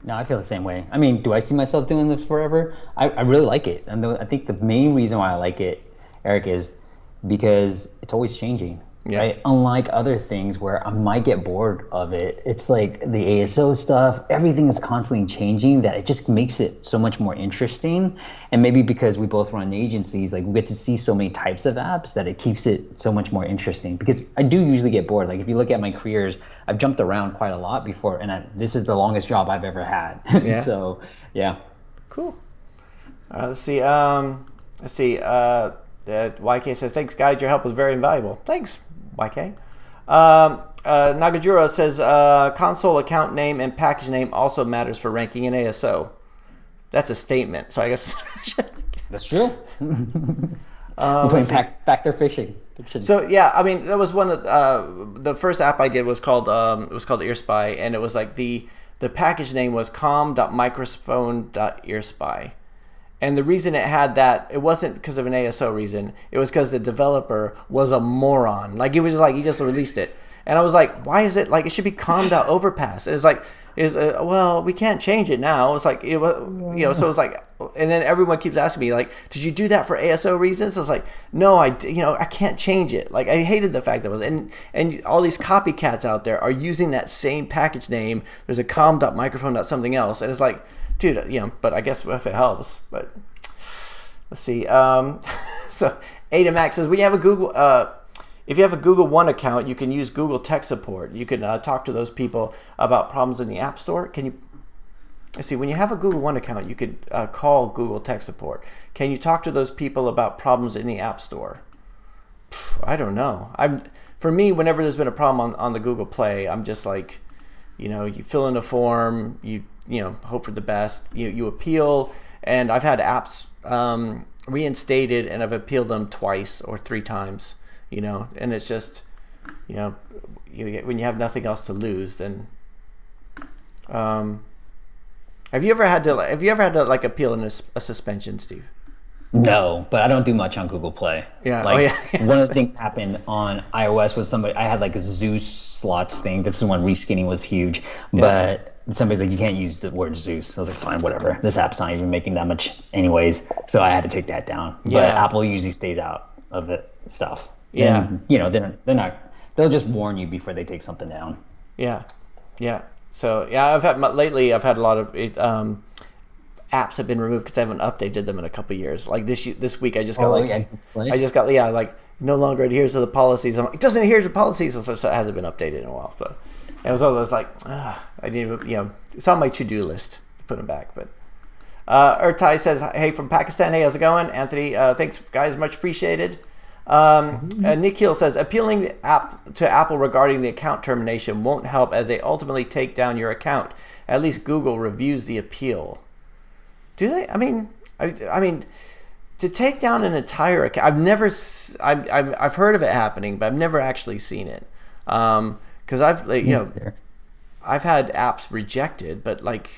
No, I feel the same way. I mean, do I see myself doing this forever? I really like it. And I think the main reason why I like it, Eric, is because it's always changing. Yeah. Right? Unlike other things where I might get bored of it, it's like the ASO stuff, everything is constantly changing, that it just makes it so much more interesting. And maybe because we both run agencies, like we get to see so many types of apps that it keeps it so much more interesting. Because I do usually get bored. Like if you look at my careers, I've jumped around quite a lot before, and this is the longest job I've ever had. Yeah. So, yeah. Cool. Let's see. YK says, thanks guys, your help was very invaluable. Thanks, YK. Nagajuro says, console account name and package name also matters for ranking in ASO. That's a statement, so I guess that's true. We're playing factor fiction. So yeah, I mean, that was one of the first app I did was called EarSpy, and it was like the package name was com.microphone.earspy. And the reason it had that, it wasn't because of an ASO reason. It was because the developer was a moron. Like, it was just like, he just released it. And I was like, why is it, like, it should be com.overpass. It's like, well, we can't change it now. It's like, so it's like, and then everyone keeps asking me, like, did you do that for ASO reasons? I was like, no, I can't change it. Like, I hated the fact that it was, and all these copycats out there are using that same package name. There's a com.microphone.something else. And it's like, dude, but I guess if it helps. But let's see. So Ada Max says, when you have a Google, if you have a Google One account, you can use Google Tech Support. You can talk to those people about problems in the App Store. Can you? Let's see. When you have a Google One account, you could call Google Tech Support. Can you talk to those people about problems in the App Store? I don't know. For me, whenever there's been a problem on the Google Play, I'm just like, you fill in a form, you hope for the best, you appeal, and I've had apps reinstated, and I've appealed them twice or 3 times, and it's just, when you have nothing else to lose, then. Have you ever had to like appeal in a suspension, Steve? No, but I don't do much on Google Play. Yeah. One of the things happened on iOS was I had like a Zeus slots thing. This is when reskinning was huge, but somebody's like, you can't use the word Zeus. I was like, fine, whatever. This app's not even making that much anyways. So I had to take that down. Yeah. But Apple usually stays out of it stuff. Yeah. And, they're not, they'll just warn you before they take something down. Yeah. Yeah. So I've had a lot of apps have been removed because I haven't updated them in a couple of years. Like this week, I just got no longer adheres to the policies. I'm like, it doesn't adhere to the policies, so it hasn't been updated in a while. But it was all those like, I need to, it's on my to-do list to put them back. But Urtai says, hey, from Pakistan, hey, how's it going? Anthony, thanks guys, much appreciated. Nikhil says, appealing the app to Apple regarding the account termination won't help as they ultimately take down your account. At least Google reviews the appeal. Do they? I mean, to take down an entire account, I've heard of it happening, but I've never actually seen it. Because I've had apps rejected, but like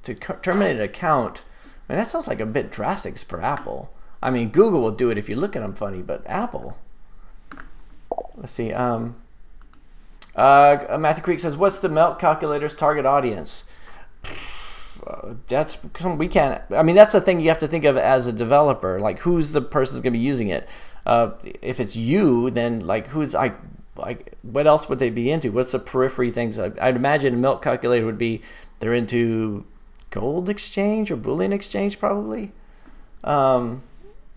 to terminate an account, I mean, that sounds like a bit drastic for Apple. I mean, Google will do it if you look at them funny, but Apple. Let's see. Matthew Creek says, what's the Melt Calculator's target audience? That's we can't. I mean, that's the thing you have to think of as a developer. Like, who's the person who's going to be using it? If it's you, then like who's what else would they be into? What's the periphery things? I'd imagine a Melt Calculator would be they're into gold exchange or bullion exchange probably.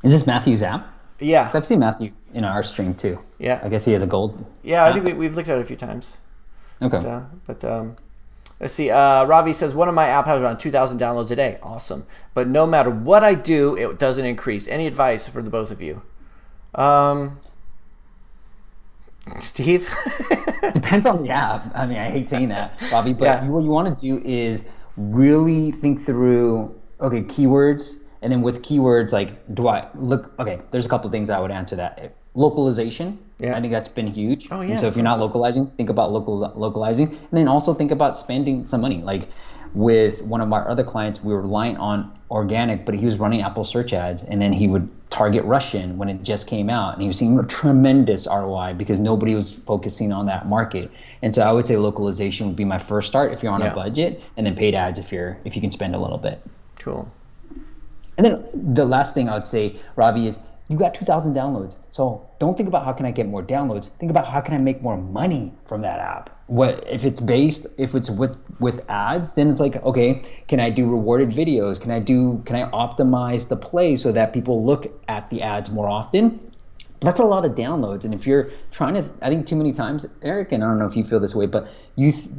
Is this Matthew's app? Yeah. 'Cause I've seen Matthew in our stream too. Yeah. I guess he has a gold. Yeah, app. I think we've looked at it a few times. Okay. But let's see. Ravi says, one of my app has around 2,000 downloads a day. Awesome. But no matter what I do, it doesn't increase. Any advice for the both of you? Steve? Depends on the app. I mean, I hate saying that, Bobby, but what you want to do is really think through, okay, keywords. And then with keywords, like, there's a couple of things I would answer that. Localization, I think that's been huge. Oh, yeah, and so if you're not localizing, think about localizing. And then also think about spending some money. Like with one of our other clients, we were relying on organic, but he was running Apple search ads, and then he would target Russian when it just came out. And he was seeing a tremendous ROI because nobody was focusing on that market. And so I would say localization would be my first start if you're on a budget, and then paid ads if you can spend a little bit. Cool. And then the last thing I would say, Ravi, is you got 2,000 downloads. So don't think about how can I get more downloads. Think about how can I make more money from that app. If it's with ads, then it's like, okay, can I do rewarded videos? Can I optimize the play so that people look at the ads more often? That's a lot of downloads. And if you're trying to, I think too many times, Eric, and I don't know if you feel this way, but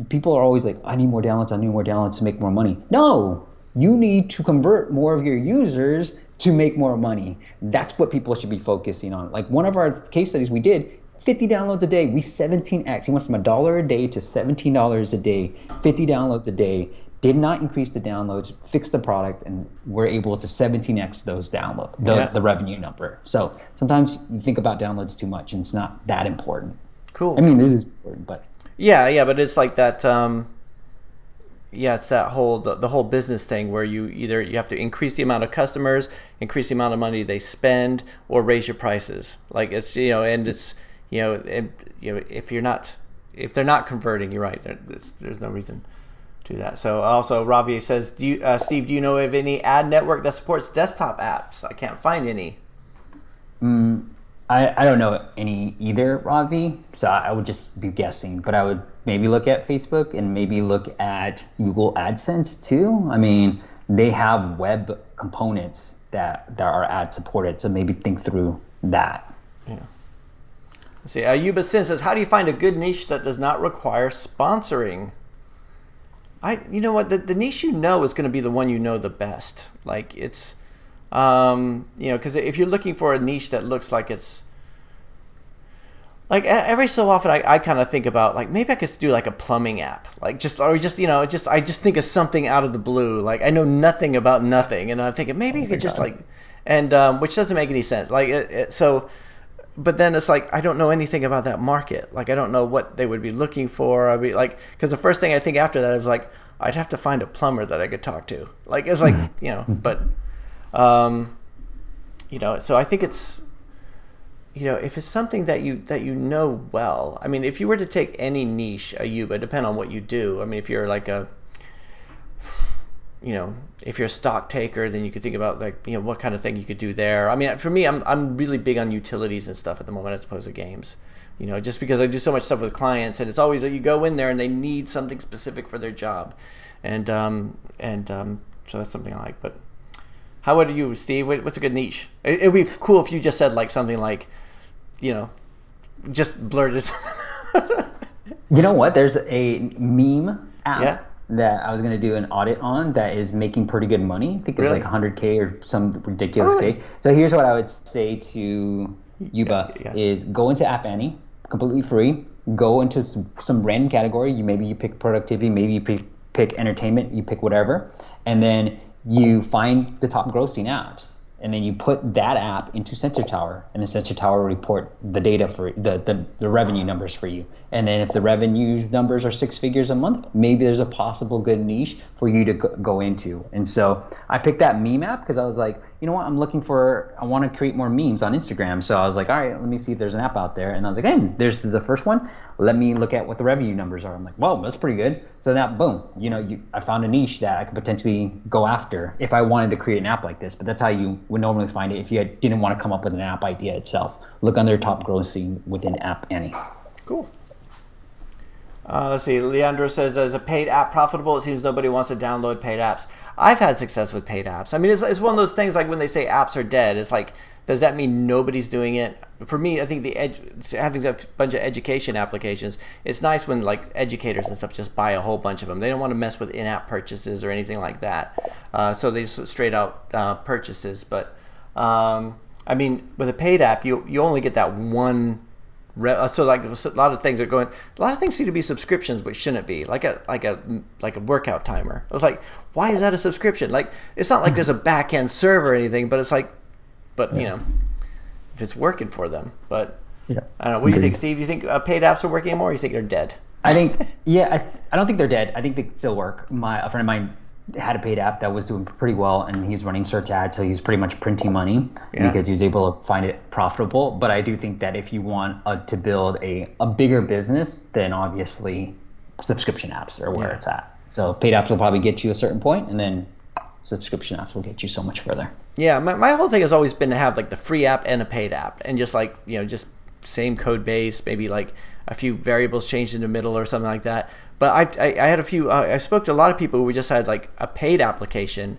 people are always like, I need more downloads to make more money. No. You need to convert more of your users to make more money. That's what people should be focusing on. Like one of our case studies we did, 50 downloads a day, we 17x. He went from $1 a day to $17 a day, 50 downloads a day, did not increase the downloads, fixed the product, and we're able to 17x those the revenue number. So sometimes you think about downloads too much and it's not that important. Cool. I mean, it is important, but. Yeah, but it's like that, it's that whole the whole business thing where you have to increase the amount of customers, increase the amount of money they spend, or raise your prices. Like it's if they're not converting, you're right. There's no reason to do that. So also Ravi says, Steve, do you know of any ad network that supports desktop apps? I can't find any. I don't know any either, Ravi. So I would just be guessing, but I would maybe look at Facebook and maybe look at Google AdSense too. I mean, they have web components that are ad supported. So maybe think through that. Yeah. See, Yuba Sin says, how do you find a good niche that does not require sponsoring? You know what, the niche is going to be the one the best. Like it's, because if you're looking for a niche that looks like it's, like every so often I kind of think about like maybe I could do like a plumbing app, like I just think of something out of the blue. Like I know nothing about nothing, and I'm thinking maybe you could just like, and which doesn't make any sense. Like so, but then it's like I don't know anything about that market. Like I don't know what they would be looking for. I'd be like, because the first thing I think after that I was like, I'd have to find a plumber that I could talk to. Like it's like but so I think it's. If it's something that you know well, I mean, if you were to take any niche, Ayuba, depend on what you do. I mean, if you're like if you're a stock taker, then you could think about like, what kind of thing you could do there. I mean, for me, I'm really big on utilities and stuff at the moment as opposed to games. Just because I do so much stuff with clients, and it's always that you go in there and they need something specific for their job, and so that's something I like. But how would you, Steve? What's a good niche? It'd be cool if you just said like something like, just blurted. You know what? There's a meme app that I was going to do an audit on that is making pretty good money. I think it's like 100K or some ridiculous K. So here's what I would say to Yuba is go into App Annie, completely free. Go into some random category. Maybe you pick productivity, maybe you pick entertainment, you pick whatever. And then you find the top grossing apps. And then you put that app into Sensor Tower, and the Sensor Tower will report the data for the revenue numbers for you. And then if the revenue numbers are 6 figures a month, maybe there's a possible good niche for you to go into. And so I picked that meme app because I was like, you know what, I want to create more memes on Instagram. So I was like, all right, let me see if there's an app out there. And I was like, hey, there's the first one. Let me look at what the revenue numbers are. I'm like, well, that's pretty good. So now, boom, I found a niche that I could potentially go after if I wanted to create an app like this. But that's how you would normally find it if you didn't want to come up with an app idea itself. Look under top grossing within App Annie. Cool. Let's see. Leandro says, is a paid app profitable? It seems nobody wants to download paid apps. I've had success with paid apps. I mean, it's one of those things like when they say apps are dead, it's like, does that mean nobody's doing it? For me, I think having a bunch of education applications, it's nice when like educators and stuff just buy a whole bunch of them. They don't want to mess with in-app purchases or anything like that. So they straight out purchases. But I mean, with a paid app, you only get that one. So like a lot of things seem to be subscriptions, but shouldn't be like a workout timer. I was like, why is that a subscription? Like, it's not like there's a back end server or anything, but it's like, if it's working for them. But I don't know. What do you think, Steve? You think paid apps are working anymore, or you think they're dead? I think I don't think they're dead. I think they still work. A friend of mine had a paid app that was doing pretty well, and he's running search ads, so he's pretty much printing money because he was able to find it profitable. But I do think that if you want to build a bigger business, then obviously subscription apps are where it's at. So paid apps will probably get you a certain point, and then subscription apps will get you so much further. Yeah, my whole thing has always been to have like the free app and a paid app, and just like just same code base, maybe like a few variables changed in the middle or something like that. But I had a few. I spoke to a lot of people who just had like a paid application,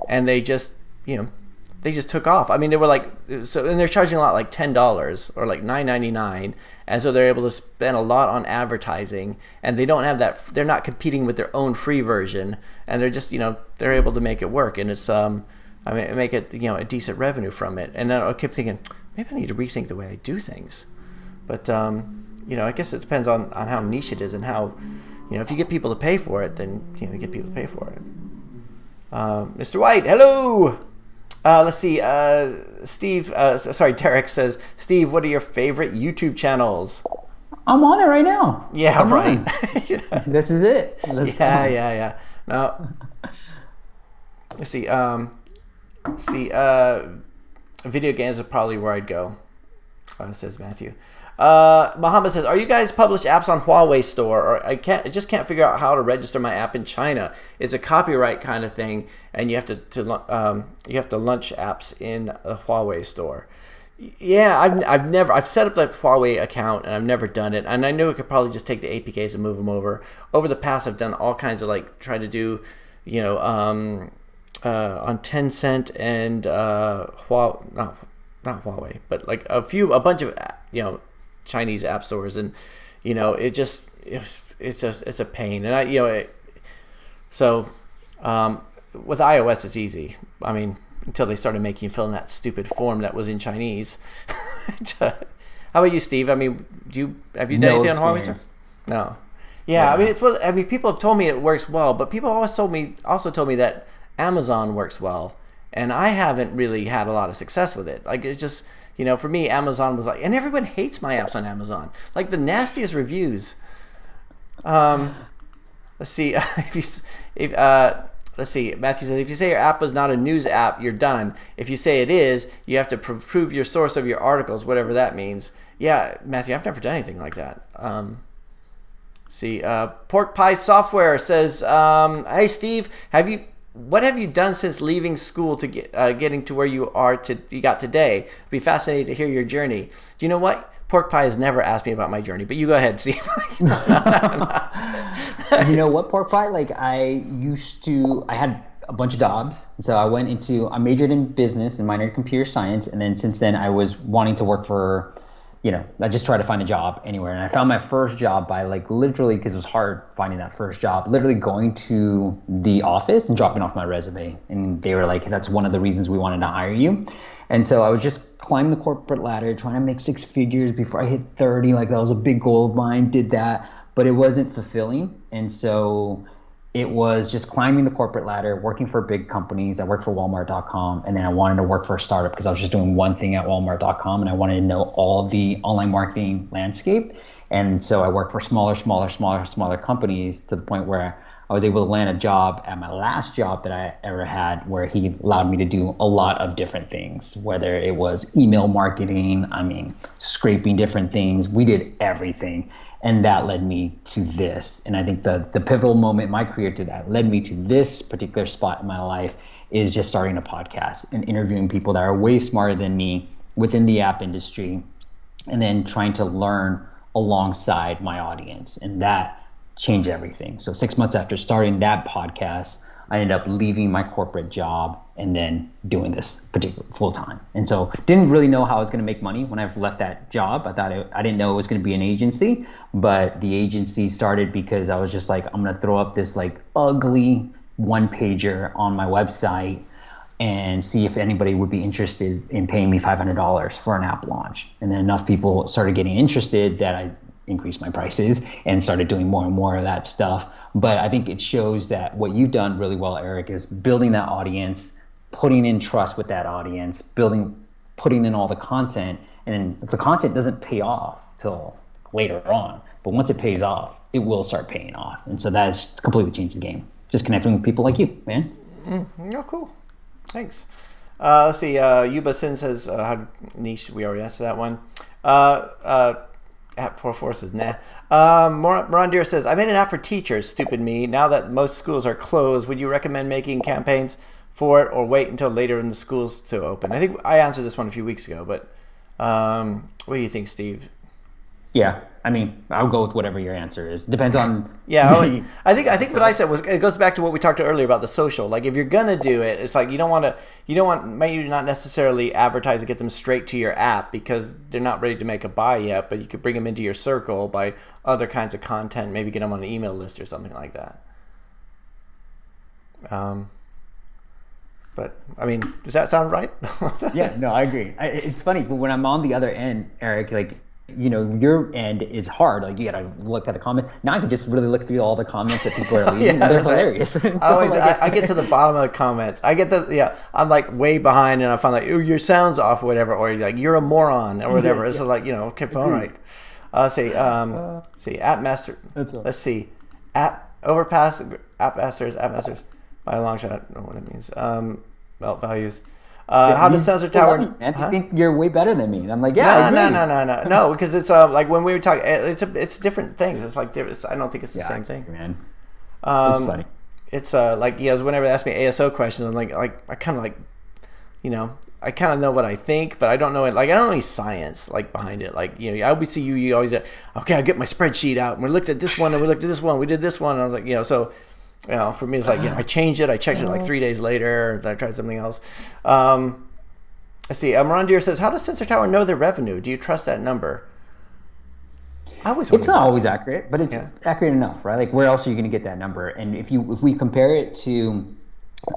and they just they just took off. I mean, they were like and they're charging a lot, like $10 or like $9.99, and so they're able to spend a lot on advertising, and they don't have that. They're not competing with their own free version, and they're just they're able to make it work, and it's make it a decent revenue from it. And then I kept thinking, maybe I need to rethink the way I do things. But I guess it depends on how niche it is and how if you get people to pay for it, then you get people to pay for it. Mr. White, hello. Let's see. Steve, Derek says, Steve, what are your favorite YouTube channels? I'm on it right now. Yeah, I'm right. This is it. Let's go. Yeah. Now, let's see. Video games are probably where I'd go. Says Matthew. Muhammad says, are you guys publish apps on Huawei store? Or I just can't figure out how to register my app in China. It's a copyright kind of thing, and you have to launch apps in a Huawei store. Yeah, I've set up that Huawei account, and I've never done it. And I know I could probably just take the APKs and move them over. Over the past, I've done all kinds of try to do, on Tencent and not Huawei, but like a bunch of Chinese app stores, and it's a pain, and with iOS it's easy. I mean, until they started making you fill in that stupid form that was in Chinese. How about you, Steve? I mean, have you done anything on Huawei stuff? No. Yeah, I mean, people have told me it works well, but people also told me that Amazon works well, and I haven't really had a lot of success with it. Like, it's just, for me, Amazon was like, and everyone hates my apps on Amazon, like the nastiest reviews. Let's see, let's see. Matthew says, if you say your app is not a news app, you're done. If you say it is, you have to prove your source of your articles, whatever that means. Yeah, Matthew, I've never done anything like that. See, Pork Pie Software says, hey Steve, what have you done since leaving school to getting to where you got today? It'd be fascinating to hear your journey. Do you know what? Pork Pie has never asked me about my journey, but you go ahead, Steve. You know what, Pork Pie? Like, I had a bunch of jobs. So I majored in business and minored in computer science. And then since then I was wanting to work for, I just tried to find a job anywhere. And I found my first job by literally, because it was hard finding that first job, literally going to the office and dropping off my resume. And they were like, that's one of the reasons we wanted to hire you. And so I was just climbing the corporate ladder, trying to make 6 figures before I hit 30. Like, that was a big goal of mine, did that, but it wasn't fulfilling. And so it was just climbing the corporate ladder, working for big companies. I worked for Walmart.com, and then I wanted to work for a startup because I was just doing one thing at Walmart.com, and I wanted to know all the online marketing landscape. And so I worked for smaller companies to the point where I was able to land a job at my last job that I ever had, where he allowed me to do a lot of different things, whether it was email marketing, scraping different things. We did everything. And that led me to this. And I think the pivotal moment in my career that led me to this particular spot in my life is just starting a podcast and interviewing people that are way smarter than me within the app industry, and then trying to learn alongside my audience. And that changed everything. So 6 months after starting that podcast, I ended up leaving my corporate job and then doing this particular full time. And so didn't really know how I was going to make money when I left that job. I didn't know it was going to be an agency, but the agency started because I was just like, I'm going to throw up this ugly one pager on my website and see if anybody would be interested in paying me $500 for an app launch. And then enough people started getting interested that I increased my prices and started doing more and more of that stuff. But I think it shows that what you've done really well, Eric, is building that audience, putting in trust with that audience, putting in all the content. And the content doesn't pay off till later on, but once it pays off, it will start paying off. And so that has completely changed the game. Just connecting with people like you, man. Oh, cool. Thanks. Let's see. Yuba Sin says, how niche, we already answered that one. App for forces, nah. Morandir says, I made an app for teachers, stupid me. Now that most schools are closed, would you recommend making campaigns for it or wait until later in the schools to open? I think I answered this one a few weeks ago, but what do you think, Steve? Yeah, I'll go with whatever your answer is. Depends on. Yeah, I think what I said was, it goes back to what we talked earlier about the social. Like, if you're gonna do it, it's like you don't want maybe not necessarily advertise and get them straight to your app because they're not ready to make a buy yet. But you could bring them into your circle by other kinds of content. Maybe get them on an email list or something like that. But does that sound right? Yeah, no, I agree. It's funny, but when I'm on the other end, Eric, your end is hard. Like, you gotta look at the comments. Now I can just really look through all the comments that people are leaving. They're hilarious. Right. I get to the bottom of the comments. I'm like way behind, and I find like, oh, your sound's off or whatever, or like you're a moron or whatever. It's like, okay, all right. See, app master. Let's see, overpass, app masters by a long shot. I don't know what it means. Melt values. How does Sensor Tower? I think you're way better than me. And I'm like, yeah. No, because it's like when we were talking, it's different things. It's like I don't think it's the same thing. Man, it's funny. It's like whenever they ask me ASO questions, I'm like I kind of like, I kind of know what I think, but I don't know it. Like, I don't know any science behind it. Like, I always see you always okay, I get my spreadsheet out and we looked at this one and we looked at this one, we did this one, and I was like, so. For me, it's like, I changed it. I checked it like 3 days later. I tried something else. Let's see. Morandir says, how does Sensor Tower know their revenue? Do you trust that number? It's not always accurate, but it's accurate enough, right? Like, where else are you going to get that number? And if we compare it to,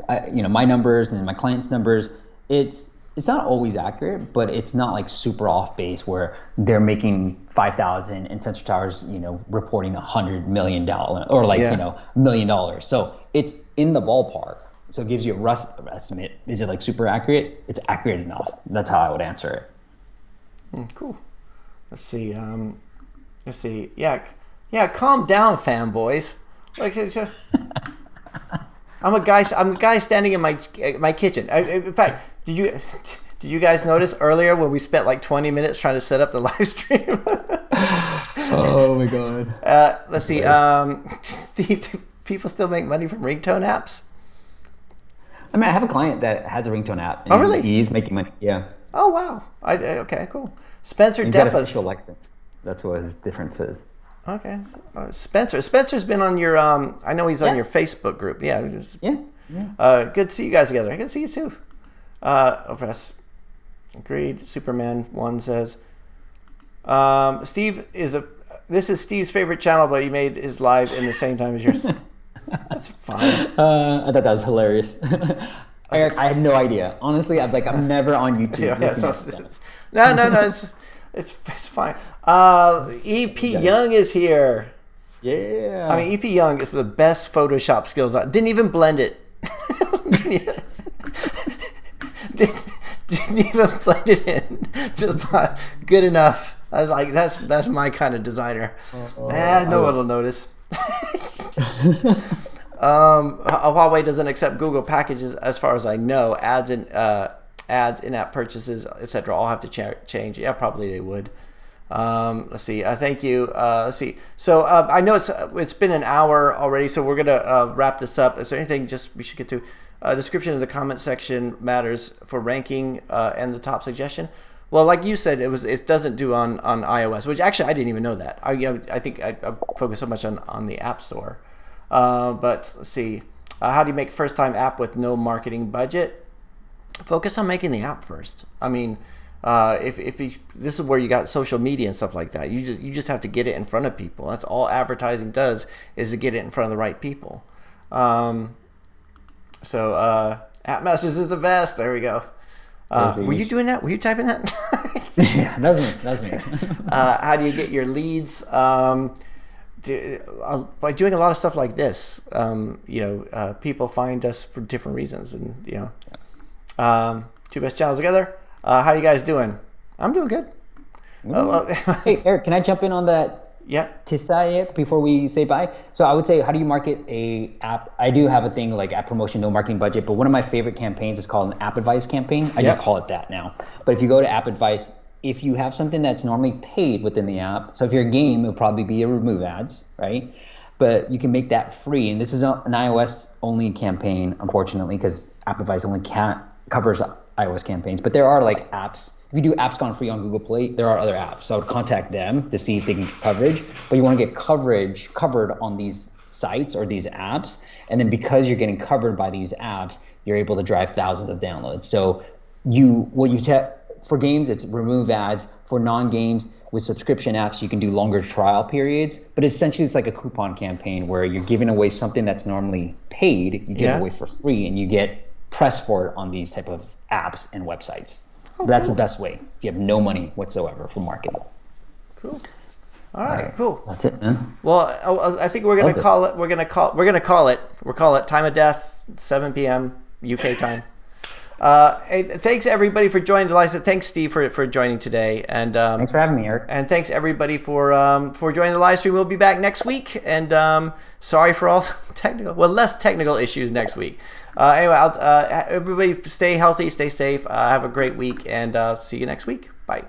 my numbers and my clients' numbers, it's not always accurate, but it's not like super off base where they're making 5,000 and Sensor Tower's, reporting $100 million or $1 million. So it's in the ballpark. So it gives you a rough estimate. Is it like super accurate? It's accurate enough. That's how I would answer it. Cool. Let's see. Yeah. Calm down, fanboys. Like, I'm a guy standing in my kitchen. In fact, did you guys notice earlier when we spent like 20 minutes trying to set up the live stream? Oh my god. Let's see. Steve, do people still make money from ringtone apps? I mean, I have a client that has a ringtone app. And oh, really? He's making money. Yeah. Oh, wow. Okay, cool. Spencer He's got Deppa's. a official license. That's what his difference is. Okay. Spencer's been on your, I know he's on your Facebook group. Yeah. Good to see you guys together. I can see you too. Overpass. Agreed. Superman 1 says, this is Steve's favorite channel, but he made his live in the same time as yours. That's fine. I thought that was hilarious. Eric, I had no idea. Honestly, I'm never on YouTube. No, it's fine. EP Young is here. Yeah. I mean, EP Young is the best Photoshop skills. Didn't even blend it. didn't even blend it in. Just thought, good enough. I was like, that's my kind of designer. No one will notice. Huawei doesn't accept Google packages, as far as I know. Ads, in-app purchases, etc. all have to change. Yeah, probably they would. Let's see. Thank you. Let's see. So I know it's been an hour already, so we're gonna wrap this up. Is there anything we should get to? Description in the comment section matters for ranking and the top suggestion. Well, like you said, it doesn't do on iOS, which actually I didn't even know that. I think I focus so much on the App Store. But let's see. How do you make first-time app with no marketing budget? Focus on making the app first. I mean, this is where you got social media and stuff like that. You just have to get it in front of people. That's all advertising does, is to get it in front of the right people. So App Masters is the best. There we go. Were you doing that? Were you typing that? Yeah, that's me. How do you get your leads? By doing a lot of stuff like this. People find us for different reasons, and two best channels together. How you guys doing? I'm doing good. Hey, Eric, can I jump in on that? Yeah. To say it before we say bye. So I would say, how do you market a app? I do have a thing like app promotion, no marketing budget, but one of my favorite campaigns is called an app advice campaign. I just call it that now. But if you go to app advice, if you have something that's normally paid within the app, so if you're a game, it'll probably be a remove ads, right? But you can make that free. And this is an iOS only campaign, unfortunately, because app advice only covers iOS campaigns. But there are like apps. If you do apps gone free on Google Play, there are other apps. So I would contact them to see if they can get coverage. But you want to get covered on these sites or these apps. And then because you're getting covered by these apps, you're able to drive thousands of downloads. So for games, it's remove ads. For non-games, with subscription apps, you can do longer trial periods. But essentially, it's like a coupon campaign where you're giving away something that's normally paid. You give it away for free, and you get press for it on these type of apps and websites. That's the best way if you have no money whatsoever for marketing. Cool. All right, cool. That's it, man. Well, I think we're gonna call it. We're gonna call it time of death, 7 p.m. UK time. Hey, thanks everybody for joining. Thanks Steve for joining today, and thanks for having me, Eric. And thanks everybody for joining the live stream. We'll be back next week, and sorry for all less technical issues next week. Anyway, everybody stay healthy, stay safe, have a great week, and see you next week. Bye.